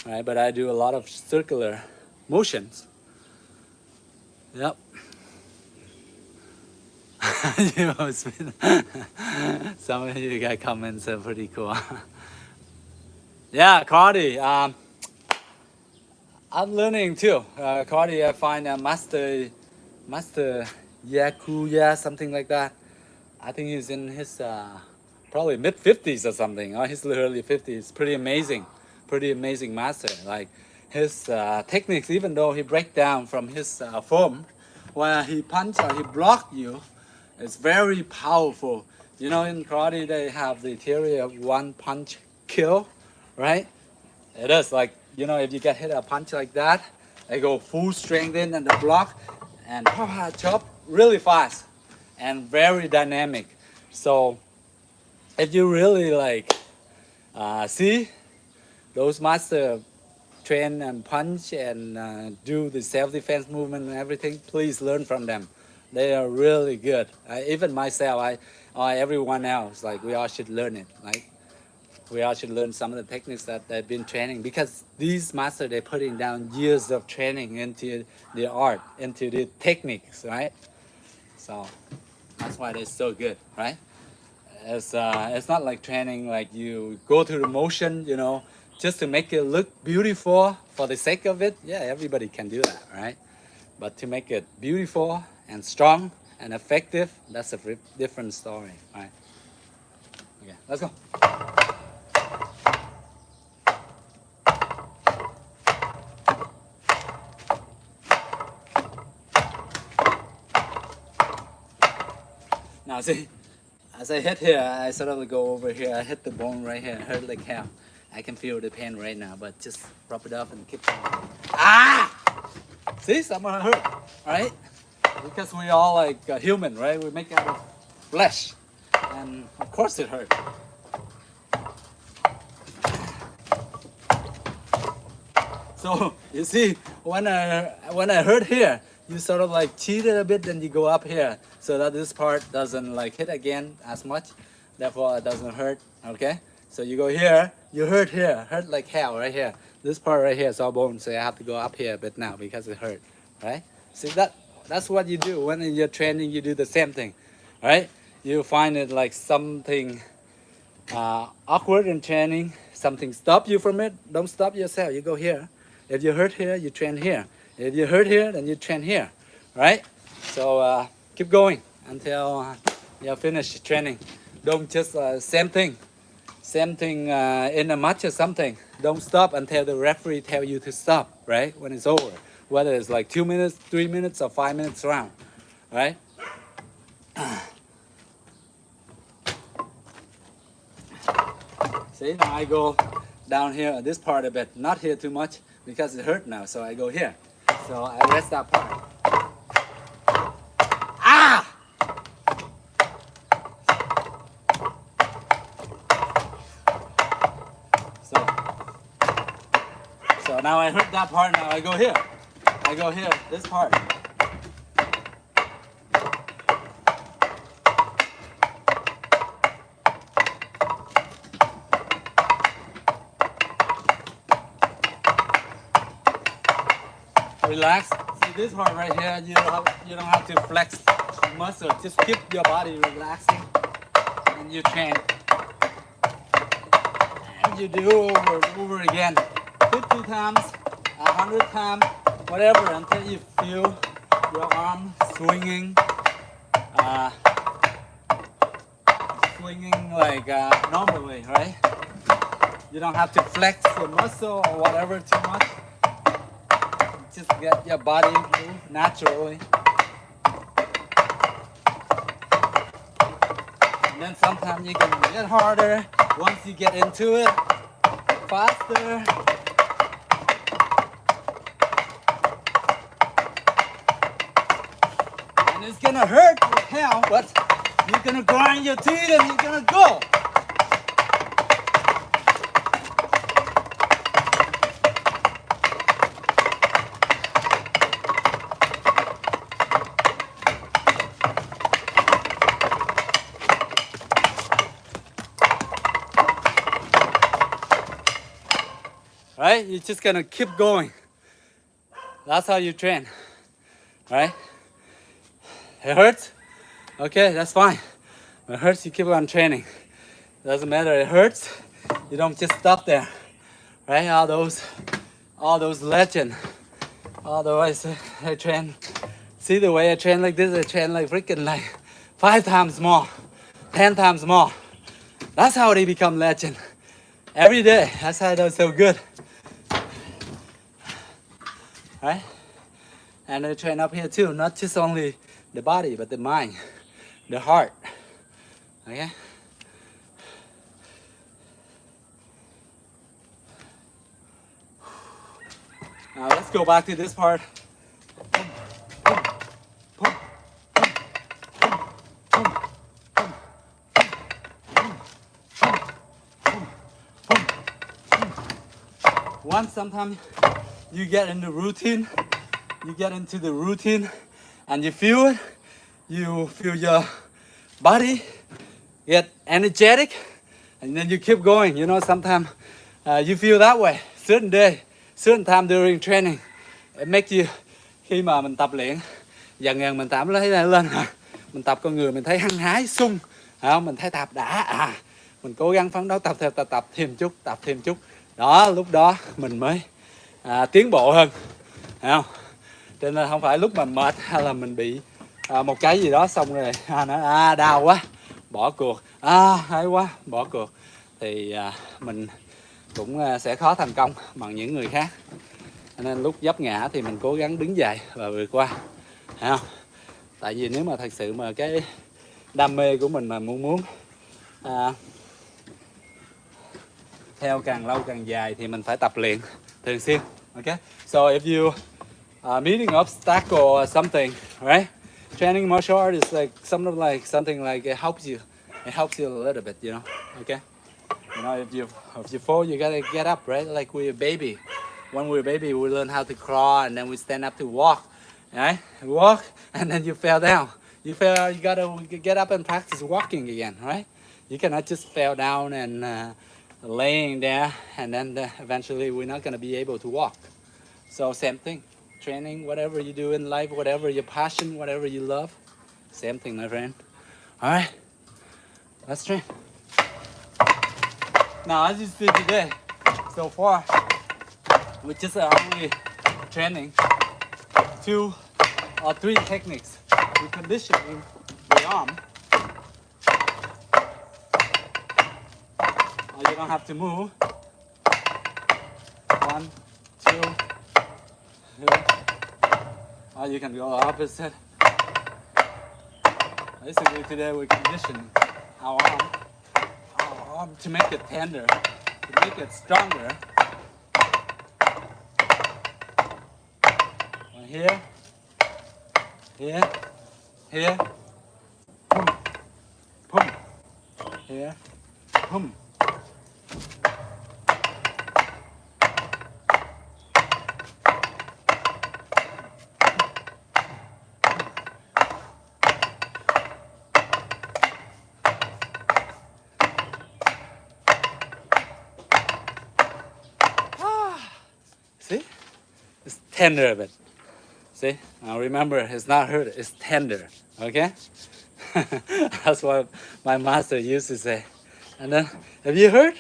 right? But I do a lot of circular motions. Yep. Some of you guys comments are pretty cool. Yeah, karate. I'm learning too. Karate, I find Master Yakuya, something like that. I think he's in his probably mid 50s or something. Or he's literally 50s. Pretty amazing master. Like his techniques, even though he break down from his form, where he punch or he block you, it's very powerful. You know, in karate they have the theory of one punch kill, right? It is like, if you get hit a punch like that, they go full strength in and the block and chop really fast and very dynamic. So if you really like see those master train and punch and do the self-defense movement and everything, please learn from them. They are really good. Even myself, everyone else, like we all should learn it. Like we all should learn some of the techniques that they've been training, because these masters, they're putting down years of training into the art, into the techniques, right? So that's why they're so good, right? It's not like training like you go through the motion, just to make it look beautiful for the sake of it. Yeah, everybody can do that, right? But to make it beautiful and strong and effective, that's a different story, right? Okay, let's go. Now see, as I hit here, I sort of go over here, I hit the bone right here, hurt like hell. I can feel the pain right now, but just rub it off and keep going. Ah! See, someone hurt, right? Because we all like human, right? We make out of flesh, and of course it hurt. So you see, when I hurt here, you sort of like cheated a bit, then you go up here, so that this part doesn't like hit again as much, therefore it doesn't hurt. Okay, so you go here, you hurt here, hurt like hell right here. This part right here is all bone, so I have to go up here a bit now because it hurt, right? See, that's what you do when you're training. You do the same thing, right? You find it like something awkward in training, something stop you from it. Don't stop yourself. You go here. If you hurt here, you train here. If you hurt here, then you train here, right? So keep going until you're finished training. Don't just same thing in a match or something. Don't stop until the referee tell you to stop, right? When it's over, whether it's like 2 minutes, 3 minutes, or 5 minutes round, right? See, now I go down here, this part a bit, not here too much because it hurt now, so I go here. So I rest that part. Ah! So now I hurt that part, now I go here. I go here, this part. relax. See this part right here, you don't have to flex muscle. Just keep your body relaxing and you train. And you do over and over again. 50 times, 100 times, whatever, until you feel your arm swinging, swinging like normally, right? You don't have to flex your muscle or whatever too much. Just get your body move naturally. And then sometimes you can get harder once you get into it, faster. And it's gonna hurt like hell, but you're gonna grind your teeth and you're gonna go. Right? You're just gonna keep going. That's how you train. Right? It hurts? Okay, that's fine. When it hurts, you keep on training. Doesn't matter, it hurts. You don't just stop there. Right? All those legends. Otherwise, I train. See the way I train like this? I train like freaking like 5 times more, 10 times more. That's how they become legend. Every day. That's how they're so good. Right? And I train up here too, not just only the body, but the mind, the heart. Okay? Now let's go back to this part. Once sometimes you get in the routine, and you feel it, you feel your body get energetic, and then you keep going. You know, sometimes you feel that way. Certain day, certain time during training, it makes you, khi mà mình tập luyện, dần mình cảm thấy lên hả, mình tập con người mình thấy hăng hái, sung, mình thấy tập đã, mình cố gắng phấn đấu tập thêm chút, đó lúc đó mình mới tiến bộ hơn, thấy không? Cho nên không phải lúc mà mệt hay là mình bị một cái gì đó xong rồi nó đau quá bỏ cuộc, hay quá bỏ cuộc, thì mình cũng sẽ khó thành công bằng những người khác. Cho nên lúc vấp ngã thì mình cố gắng đứng dậy và vượt qua, thấy không? Tại vì nếu mà thật sự mà cái đam mê của mình mà muốn theo càng lâu càng dài thì mình phải tập luyện thường xuyên. Okay, so if you meeting obstacle or something, right? Training martial art is like something like it helps you a little bit, you know. Okay, you know, if you fall, you gotta get up, right? Like we're a baby. When we're a baby, we learn how to crawl and then we stand up to walk, right? Walk and then you fell down. You gotta get up and practice walking again, right? You cannot just fall down and laying there and then eventually we're not gonna be able to walk. So same thing. Training, whatever you do in life, whatever your passion, whatever you love, same thing, my friend. All right, let's train. Now, as you see today, so far, we just only training 2 or 3 techniques. We're conditioning the arm. You don't have to move. 1, 2, 3. Or you can go opposite. Basically today we're conditioning our arm to make it tender, to make it stronger. Here, boom, boom, here, boom. See? It's tender a bit. See, now remember, it's not hurt, it's tender, okay? That's what my master used to say. And then, if you hurt,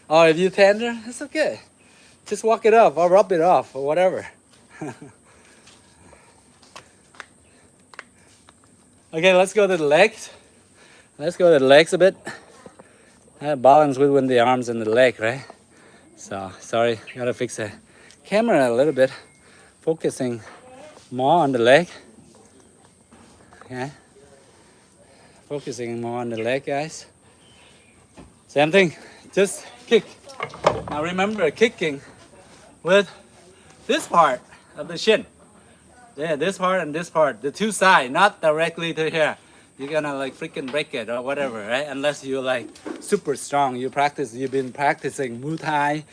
or if you tender, it's okay. Just walk it off or rub it off or whatever. Okay, let's go to the legs. Let's go to the legs a bit. Balance between the arms and the leg, right? So, sorry, gotta fix the camera a little bit. Focusing more on the leg. Okay. Focusing more on the leg, guys. Same thing, just kick. Now remember, kicking with this part of the shin. Yeah, this part and this part, the two sides, not directly to here. You're gonna like freaking break it or whatever, right? Unless you're like super strong. You've been practicing Muay Thai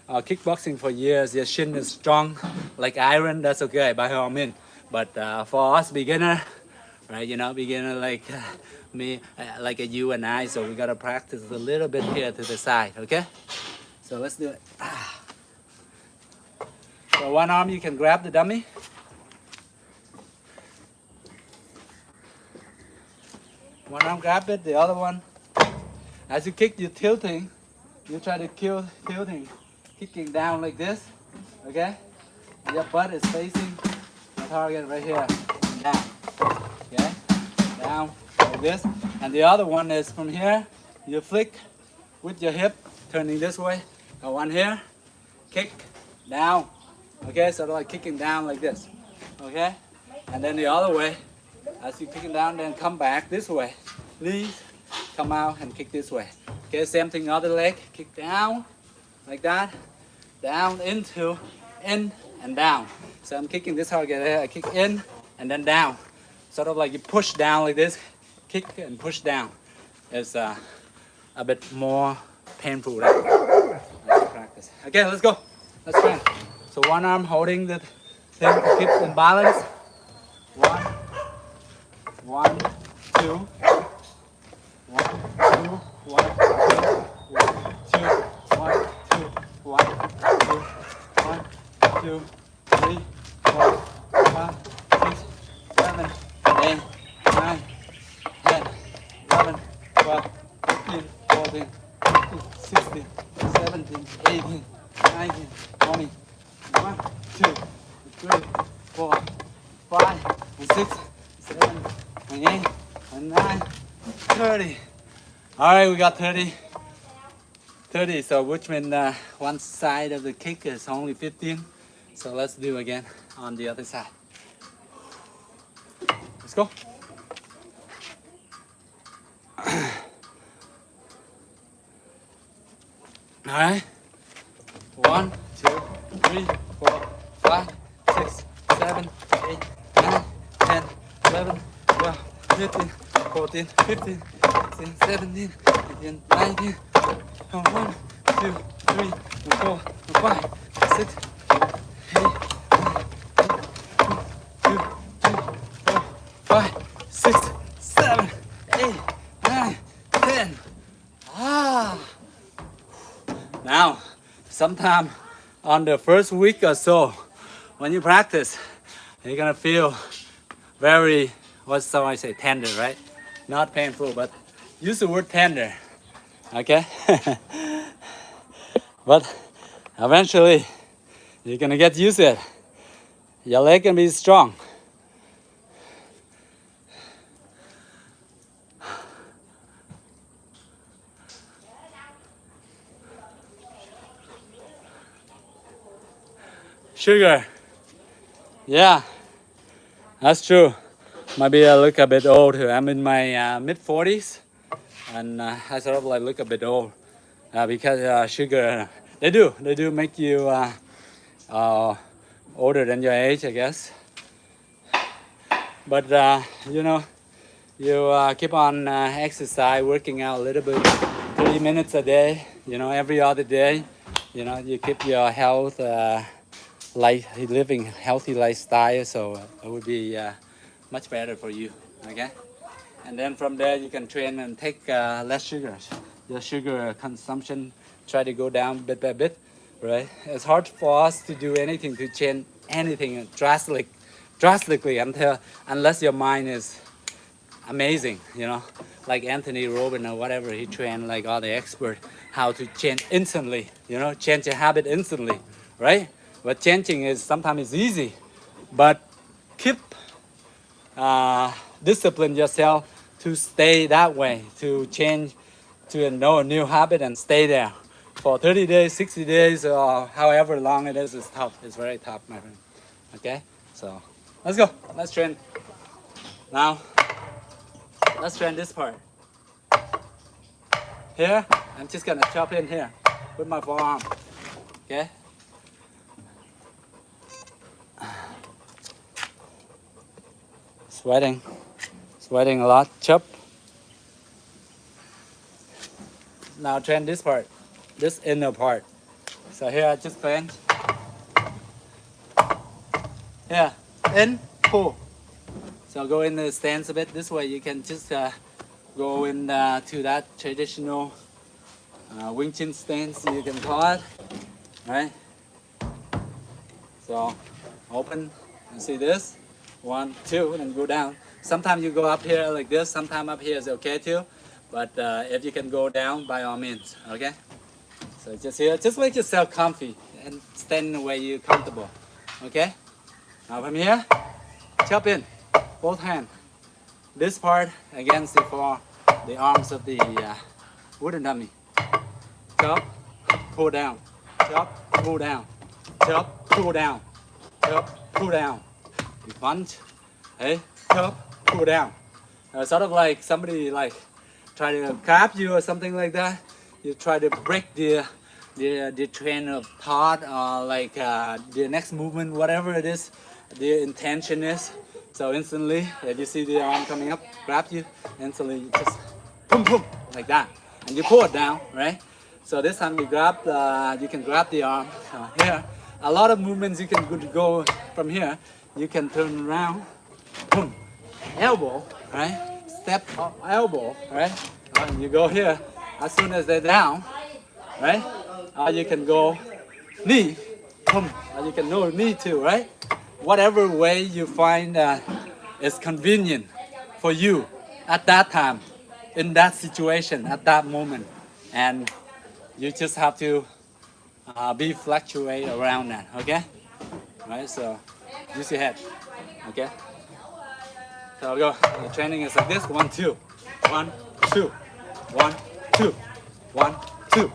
or kickboxing for years. Your shin is strong like iron. That's okay, by all means. But for us beginner, right? You know, beginner like me, like you and I. So we gotta practice a little bit here to the side, okay? So let's do it. So one arm you can grab the dummy. One arm grab it, the other one. As you kick, you're tilting. You try to tilting, kicking down like this, okay? And your butt is facing the target right here, down, okay? Down like this. And the other one is from here, you flick with your hip, turning this way. One here, kick, down, okay? So like kicking down like this, okay? And then the other way, as you kicking down, then come back this way. Please come out and kick this way. Okay, same thing, other leg, kick down, like that, down, into, in, and down. So I'm kicking this hard, I kick in, and then down. Sort of like you push down like this, kick and push down. It's a bit more painful, right? Let's practice. Okay, let's go. Let's try. So one arm holding the thing to keep in balance. One, two. One, two, one, two, one, two, one, two, one, two, 3, 4, 5, 6, 7, 8, 9, 10, 11, 12, 13, 14, 15, 16, 17, 18, 19, 20, 1, 2, 3, 4, 5, 6, 7, 8, 9, 30. All right, we got 30. 30, so which means one side of the kick is only 15. So let's do again on the other side. Let's go. All right. 1, 2, 3, 4, 5, 6, 7, 8, 9, 10, 11, 12, 13, 14, 15, 16, 17, 18, 19, 1, 2, 3, 4, 5, 6, 8, 9, 2, 3, 4, 5, 6, 7, 8, 9, 10. Now, sometime on the first week or so, when you practice, you're gonna feel very, what's someone say, tender, right? Not painful, but use the word tender, okay? But eventually, you're gonna get used to it. Your leg can be strong. Sugar, yeah, that's true. Maybe I look a bit old. I'm in my mid-40s, and I sort of like look a bit old because sugar. They do make you older than your age, I guess. But you know, you keep on exercise, working out a little bit, 30 minutes a day. You know, every other day. You know, you keep your health, living healthy lifestyle. So it would be much better for you, okay? And then from there you can train and take less sugars. Your sugar consumption try to go down bit by bit, right? It's hard for us to do anything to change anything drastically unless your mind is amazing, you know, like Anthony Robbins or whatever. He trained like all the expert how to change instantly, you know, change a habit instantly, right? But changing is sometimes it's easy, but keep discipline yourself to stay that way, to change to know a new habit and stay there for 30 days, 60 days, or however long it is. It's tough. It's very tough, my friend. Okay, so let's go. Let's train. Now, let's train this part. Here, I'm just gonna chop in here with my forearm. Okay. Sweating a lot. Chop. Now train this part, this inner part. So here I just bend. Here, in, pull. So go in the stance a bit. This way you can just go in to that traditional Wing Chun stance, you can call it, right? So open, you see this, 1, 2, and then go down. Sometimes you go up here like this, sometimes up here is okay too, but if you can go down, by all means, okay? So just here, just make yourself comfy and stand in the way you're comfortable, okay? Now from here, chop in, both hands. This part against the arms of the wooden dummy. Chop, pull down, chop, pull down, chop, pull down, chop, pull down. You punch, hey, chop, pull down. Sort of like somebody like try to grab you or something like that. You try to break the train of thought or like the next movement, whatever it is, the intention is. So instantly, if you see the arm coming up, grab you, instantly you just boom, boom, like that. And you pull it down, right? So this time you grab, you can grab the arm here. A lot of movements you can go from here. You can turn around, boom, elbow, right? Step up, elbow, right? And you go here. As soon as they're down, right? You can go knee, boom. You can go knee too, right? Whatever way you find is convenient for you at that time, in that situation, at that moment, and you just have to be fluctuate around that, okay? Right, so use your head, okay? So go, the training is like this, 1, 2, 1, 2, 1, 2, 1, 2,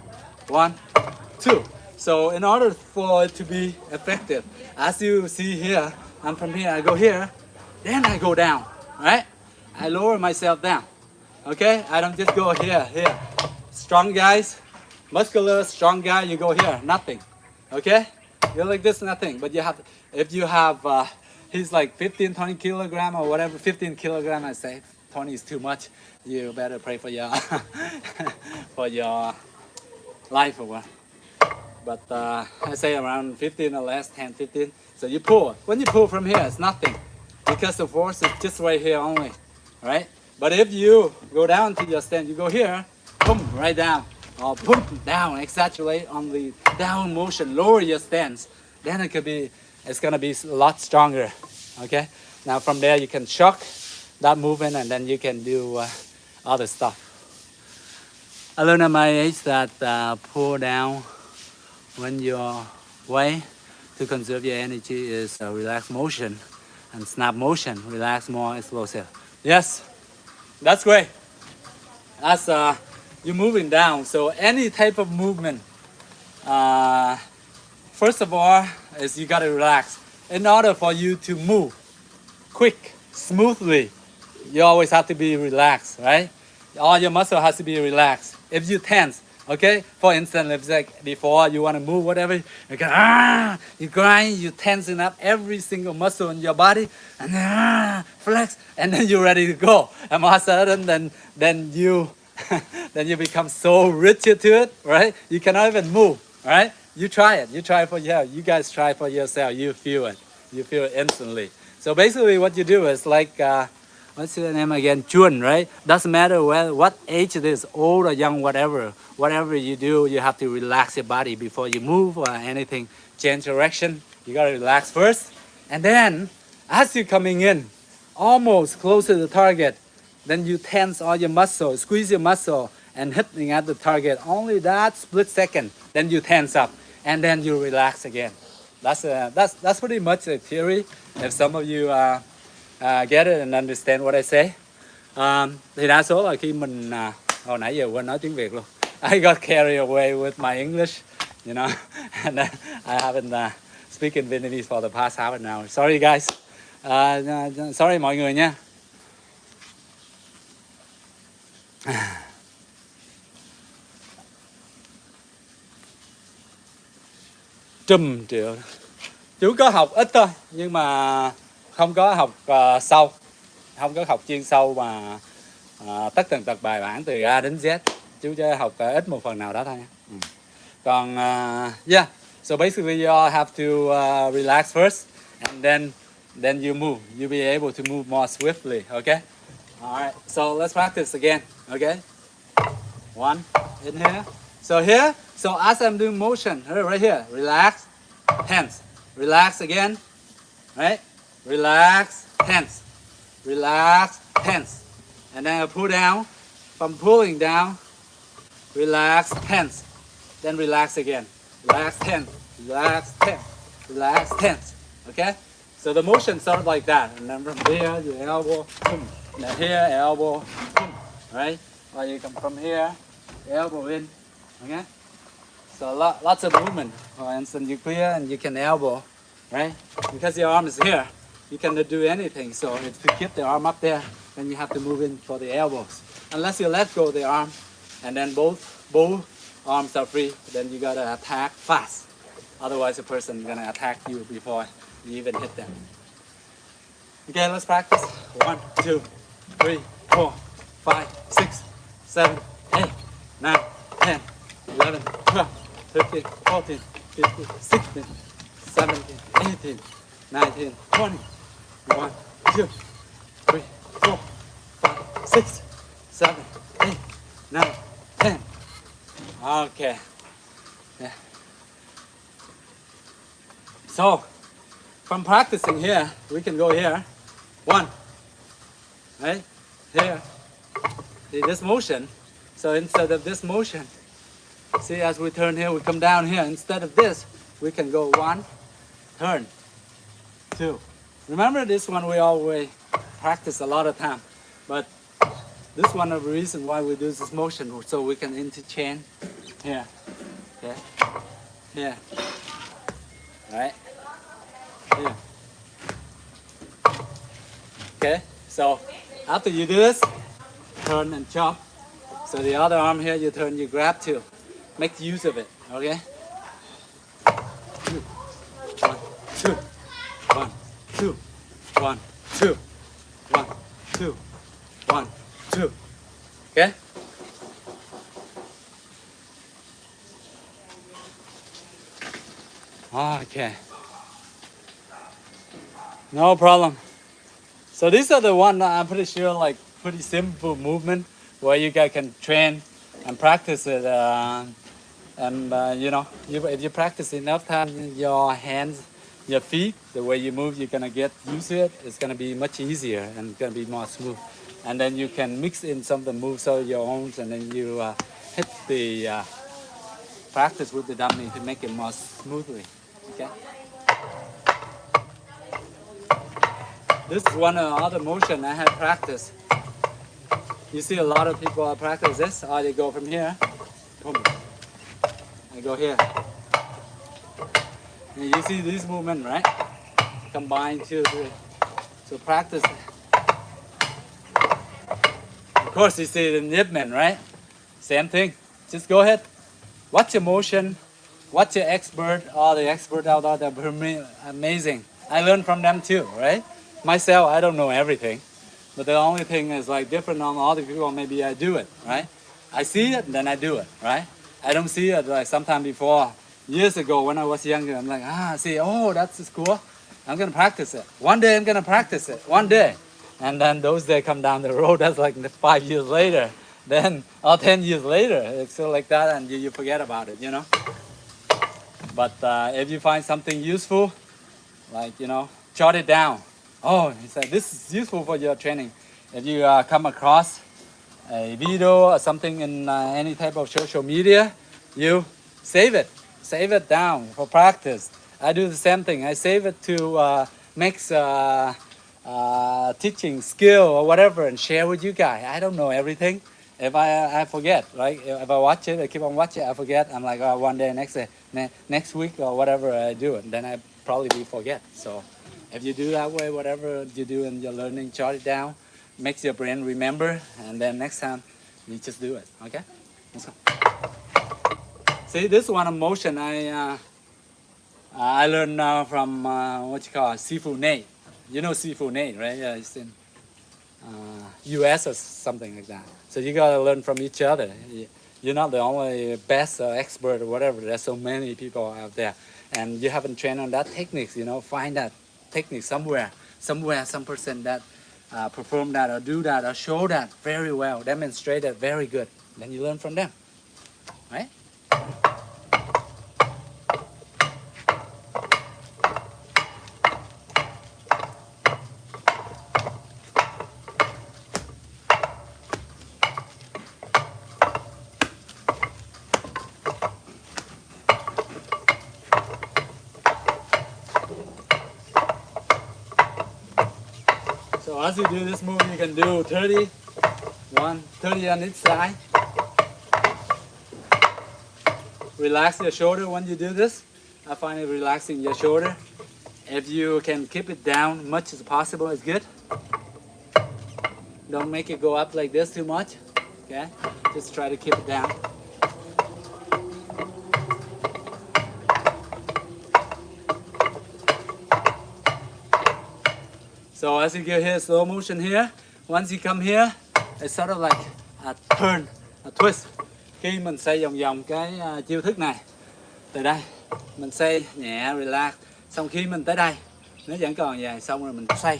1, 2. So in order for it to be effective, as you see here, I'm from here, I go here, then I go down, right? I lower myself down, okay? I don't just go here. Strong guys, muscular, strong guy, you go here, nothing, okay? You're like this, nothing, but you have, if you have, he's like 15, 20 kilogram or whatever, 15 kilogram, I say, 20 is too much. You better pray for your, for your life or what. But I say around 15 or less, 10, 15. So you pull. When you pull from here, it's nothing because the force is just right here only, right? But if you go down to your stand, you go here, boom, right down, or boom, down, exaggerate on the down motion, lower your stance. Then it's gonna be a lot stronger, okay? Now from there, you can shock that movement and then you can do other stuff. I learned at my age that pull down when your way to conserve your energy is relaxed motion and snap motion, relax, more explosive. Yes, that's great. That's you're moving down. So any type of movement, first of all, is you gotta relax. In order for you to move quick, smoothly, you always have to be relaxed, right? All your muscle has to be relaxed. If you tense, okay? For instance, if like before you want to move whatever, you can you grind, you tensen up every single muscle in your body, and flex, and then you're ready to go. And all of a sudden, then you then you become so rigid to it, right? You cannot even move, right? You try it. You try it for you guys try it for yourself. You feel it. You feel it instantly. So basically, what you do is like. What's your name again? Chun, right? Doesn't matter what age it is, old or young, whatever. Whatever you do, you have to relax your body before you move or anything. Change direction. You gotta relax first, and then As you're coming in, almost close to the target, then you tense all your muscle, squeeze your muscle, and hitting at the target. Only that split second, then you tense up, and then you relax again. That's pretty much the theory. If some of you get it and understand what I say, thì đa số là khi mình hồi nãy giờ quên nói tiếng Việt luôn. I got carried away with my English, you know, and I haven't speaking Vietnamese for the past half an hour. Sorry guys. Sorry mọi người nha. Trùm triệu. Chú có học ít thôi, nhưng mà không có học sâu, không có học chuyên sâu mà tất tần tật bài bản từ A đến Z. Chú chỉ học ít một phần nào đó thôi. Còn yeah, so basically you all have to relax first, and then you move. You'll be able to move more swiftly. Okay. All right. So let's practice again. Okay. One in here. So here. So as I'm doing motion, right here, relax, tense. Relax again. Right. Relax, tense. Relax, tense. And then I pull down. From pulling down, relax, tense. Then relax again. Relax, tense. Relax, tense. Relax, tense. Okay? So the motion starts like that. And then from there, your elbow, boom. And then here, elbow, boom. Right? Or you come from here, elbow in. Okay? So lots of movement. For instance, you clear and you can elbow. Right? Because your arm is here, you cannot do anything. So if you keep the arm up there, then you have to move in for the elbows. Unless you let go of the arm, and then both arms are free, then you gotta attack fast. Otherwise, the person is gonna attack you before you even hit them. Okay, let's practice. 1, 2, 3, 4, 5, 6, 7, 8, 9, 10, 11, 12, 13, 14, 15, 16, 17, 18, 19, 20. 1, 2, 3, 4, 5, 6, 7, 8, 9, 10. Okay. Yeah. So, from practicing here, we can go here. 1. Right? Here. See this motion. So instead of this motion, see as we turn here, we come down here. Instead of this, we can go 1, turn, 2. Remember this one we always practice a lot of time. But this one of the reason why we do this motion, so we can interchange here, okay, here, right, here. Okay, so after you do this, turn and chop. So the other arm here, you turn, you grab too. Make use of it, okay? 1, 2, 1, 2, 1, 2, 1, 2, 1, 2. Okay? Okay. No problem. So these are the one I'm pretty sure like pretty simple movement where you guys can train and practice it. You know, if you practice enough time, your hands, your feet, the way you move, you're gonna get used to it. It's gonna be much easier and gonna be more smooth. And then you can mix in some of the moves of your own, and then you hit the practice with the dummy to make it more smoothly. Okay. This is one other motion I had practiced. You see a lot of people practice this, or they go from here, boom. I go here. And you see this movement, right? Combine 2, 3. So practice. Of course, you see the movement, right? Same thing. Just go ahead. Watch your motion. Watch your expert. All the experts out there, they're amazing. I learned from them too, right? Myself, I don't know everything. But the only thing is like different on other people, maybe I do it, right? I see it, then I do it, right? I don't see it like sometime before. Years ago when I was younger, I'm like, oh, that's cool. I'm gonna practice it. One day I'm gonna practice it, one day. And then those days come down the road, that's like 5 years later. Then, or 10 years later, it's still like that and you forget about it, you know? But if you find something useful, like, you know, jot it down. Oh, he said this is useful for your training. If you come across a video or something in any type of social media, you save it down for practice. I do the same thing. I save it to mix teaching skill or whatever and share with you guys. I don't know everything. If I forget, right? If I watch it, I keep on watching, I forget. I'm like, oh, one day, next day, next week or whatever I do it, then I probably will forget. So if you do that way, whatever you do in your learning, jot it down, makes your brain remember, and then next time you just do it. Okay? Let's go. See, this one of motion I learned from what you call Sifu Nate. You know Sifu Nate, right? Yeah, it's in US or something like that. So you gotta learn from each other. You're not the only best or expert or whatever. There's so many people out there, and you haven't trained on that techniques. You know, find that technique somewhere, some person that perform that or do that or show that very well, demonstrate that very good. Then you learn from them, right? So as you do this move, you can do 30, 30 on each side. Relax your shoulder when you do this. I find it relaxing your shoulder. If you can keep it down much as possible, it's good. Don't make it go up like this too much. Okay? Just try to keep it down. So as you get here, slow motion here. Once you come here, it's sort of like a turn, a twist. Khi mình xoay vòng vòng cái chiêu thức này, từ đây mình xoay nhẹ, relax. Xong khi mình tới đây, nó vẫn còn dài, xong rồi mình xoay.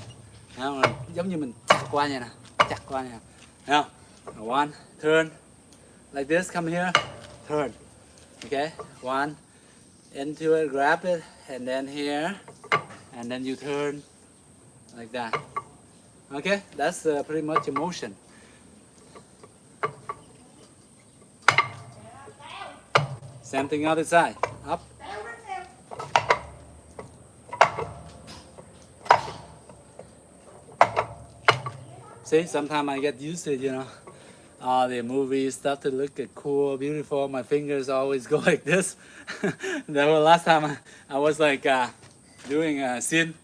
Giống như mình chặt qua vậy nè, chặt qua nè. Thấy không? One, turn, like this, come here, turn. Okay, one, into it, grab it, and then here, and then you turn. Like that. Okay, that's pretty much a motion. Same thing other side. Up. See, sometimes I get used to it, you know. The movies stuff to look at cool, beautiful. My fingers always go like this. The last time I was like doing a scene,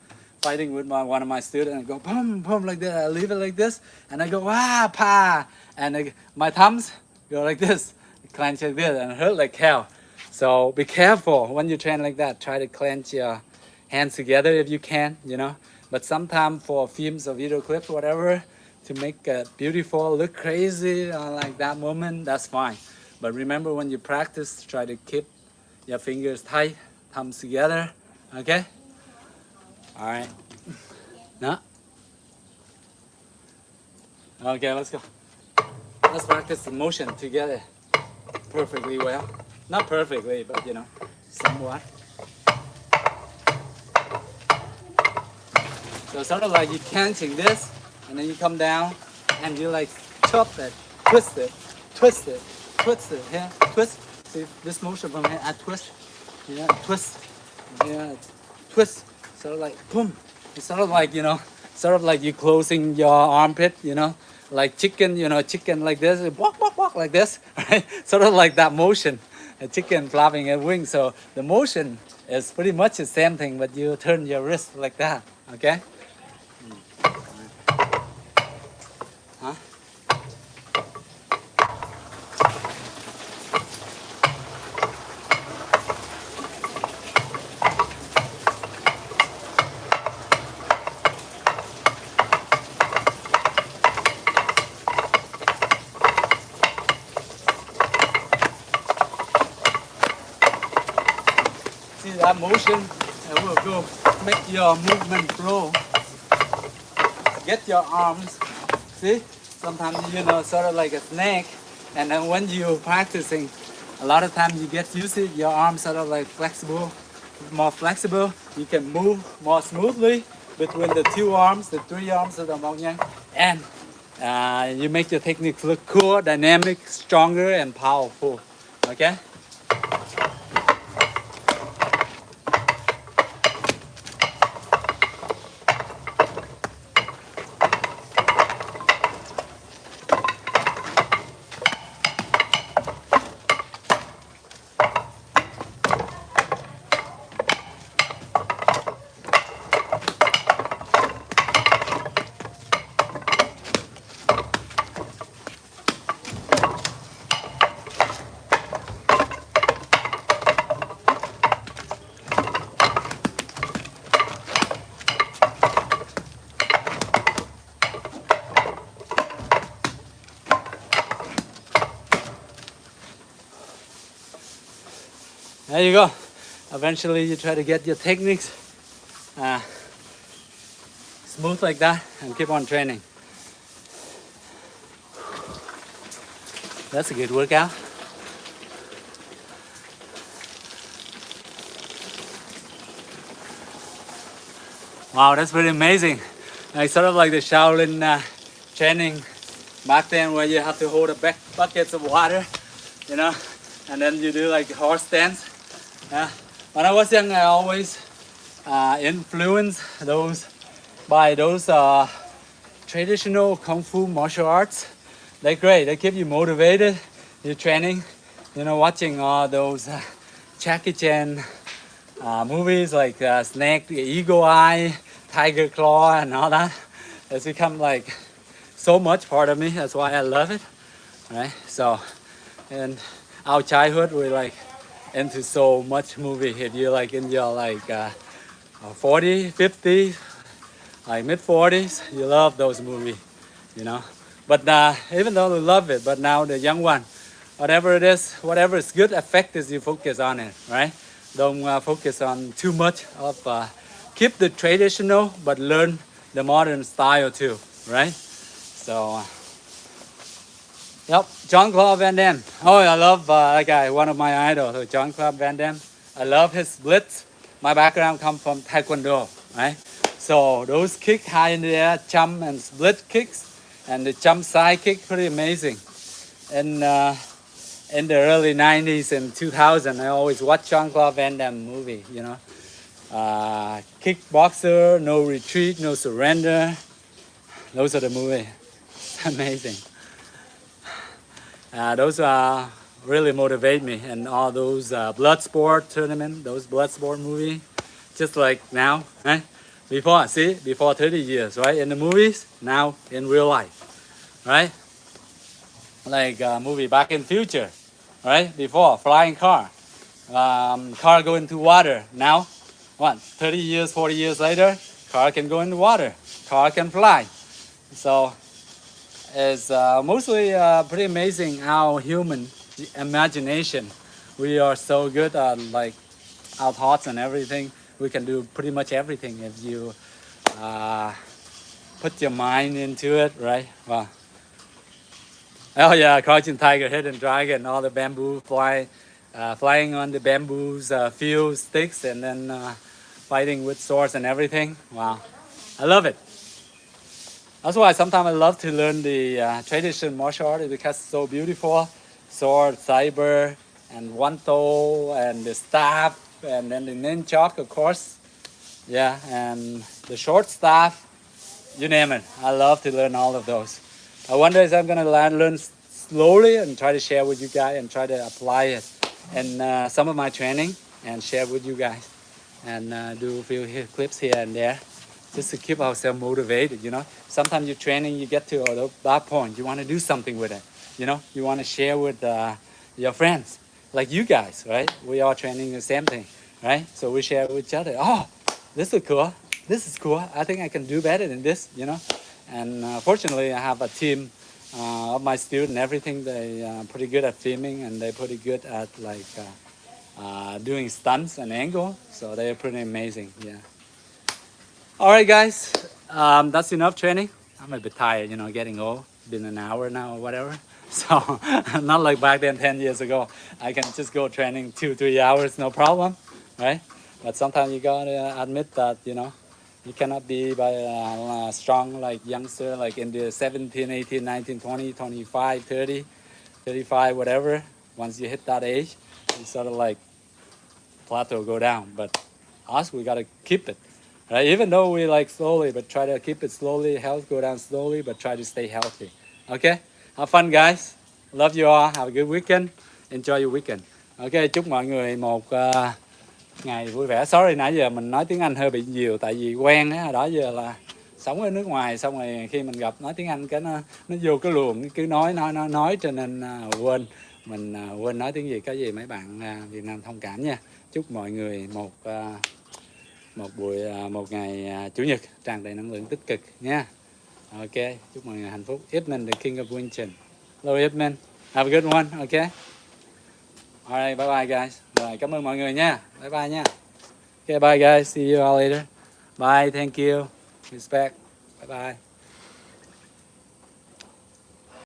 fighting with one of my students, and I go boom, boom like that. I leave it like this, and I go pa, and my thumbs go like this, clench like this, and hurt like hell. So be careful when you train like that. Try to clench your hands together if you can, you know. But sometimes for films or video clips, whatever, to make it beautiful, look crazy, like that moment, that's fine. But remember when you practice, try to keep your fingers tight, thumbs together, okay? All right. No? Okay, let's go. Let's practice the motion together perfectly well. Not perfectly, but you know, somewhat. So sort of like you catching this, and then you come down, and you like chop it, twist it, twist it, twist it, yeah, twist. See this motion from here, I twist, yeah, twist, yeah, twist. Sort of like boom. It's sort of like, you know, sort of like you closing your armpit, you know, like chicken, you know, chicken like this, walk, walk, walk like this, right? Sort of like that motion, a chicken flapping its wings. So the motion is pretty much the same thing, but you turn your wrist like that, okay? Huh? See that motion? It will go make your movement flow. Get your arms. See? Sometimes, you know, sort of like a snake. And then when you're practicing, a lot of times you get used to it, your arms sort of like flexible, more flexible. You can move more smoothly. between the two arms, the three arms of the Mong Yang, and you make your technique look cool, dynamic, stronger, and powerful. Okay. There you go. Eventually you try to get your techniques smooth like that and keep on training. That's a good workout. Wow, that's pretty amazing. Like sort of like the Shaolin training back then where you have to hold a buckets of water, you know, and then you do like horse dance. When I was young, I always influenced by those traditional kung fu martial arts. They're great. They keep you motivated. You're training. You know, watching all those Jackie Chan movies like Snake, Eagle Eye, Tiger Claw, and all that. It's become like so much part of me. That's why I love it. Right. So, in our childhood, we like into so much movie. If you're like in your like 40, 50, like mid 40s, you love those movies, you know. But even though we love it, but now the young one, whatever it is, whatever is good effect is you focus on it, right? Don't focus on too much of, keep the traditional, but learn the modern style too, right? So, yep, Jean-Claude Van Damme. Oh, I love that guy, one of my idols, Jean-Claude Van Damme. I love his blitz. My background comes from Taekwondo, right? So those kick high in the air, jump and split kicks, and the jump side kick, pretty amazing. And in the early 90s and 2000, I always watch Jean-Claude Van Damme movie, you know. Kickboxer, No Retreat, No Surrender. Those are the movies. Amazing. Those really motivate me, and all those blood sport tournament, those blood sport movie, just like now, right? Before 30 years, right? In the movies, now in real life, right? Like movie Back in Future, right? Before flying car, car go into water. Now, what? 30 years, 40 years later, car can go into water, car can fly. So it's mostly pretty amazing how human imagination. We are so good at like our thoughts and everything. We can do pretty much everything if you put your mind into it, right? Wow. Oh yeah, Crouching Tiger, Hidden Dragon, all the bamboo flying on the bamboo's few sticks and then fighting with swords and everything. Wow, I love it. That's why sometimes I love to learn the traditional martial art because it's so beautiful. Sword, saber, and wanto, and the staff, and then the nunchuck, of course. Yeah, and the short staff, you name it. I love to learn all of those. I wonder if I'm gonna learn slowly and try to share with you guys and try to apply it in some of my training and share with you guys and do a few clips here and there just to keep ourselves motivated, you know. Sometimes you're training, you get to that point, you want to do something with it, you know. You want to share with your friends, like you guys, right? We are training the same thing, right? So we share with each other. Oh, this is cool. This is cool. I think I can do better than this, you know. And fortunately, I have a team of my students. Everything they pretty good at filming, and they're pretty good at like doing stunts and angle. So they're pretty amazing. Yeah. All right, guys. That's enough training. I'm a bit tired, you know, getting old. Been an hour now or whatever. So not like back then 10 years ago. I can just go training 2-3 hours, no problem, right? But sometimes you gotta admit that, you know, You cannot be strong like youngster, like in the 17, 18, 19, 20, 25, 30, 35, whatever. Once you hit that age, you sort of like plateau, go down. But us, we gotta keep it, right? Even though we like slowly, but try to keep it slowly. Health go down slowly, but try to stay healthy. Okay, have fun, guys. Love you all. Have a good weekend. Enjoy your weekend. Okay, chúc mọi người một ngày vui vẻ. Sorry, nãy giờ mình nói tiếng Anh hơi bị nhiều, tại vì quen á. Đó giờ là sống ở nước ngoài, xong rồi khi mình gặp nói tiếng Anh cái nó vô cái luồng, cứ nói cho nên quên. Mình quên nói tiếng Việt. Cái gì mấy bạn Việt Nam thông cảm nha. Chúc mọi người một ngày chủ nhật tràn đầy năng lượng tích cực nha. Ok, chúc mọi người hạnh phúc. Edmund, the king of Winton. Hello Edmund, have a good one. Ok, alright, bye bye guys. Rồi, cảm ơn mọi người nha. Bye bye nha. Ok, bye guys, see you all later. Bye, thank you, respect. Bye bye.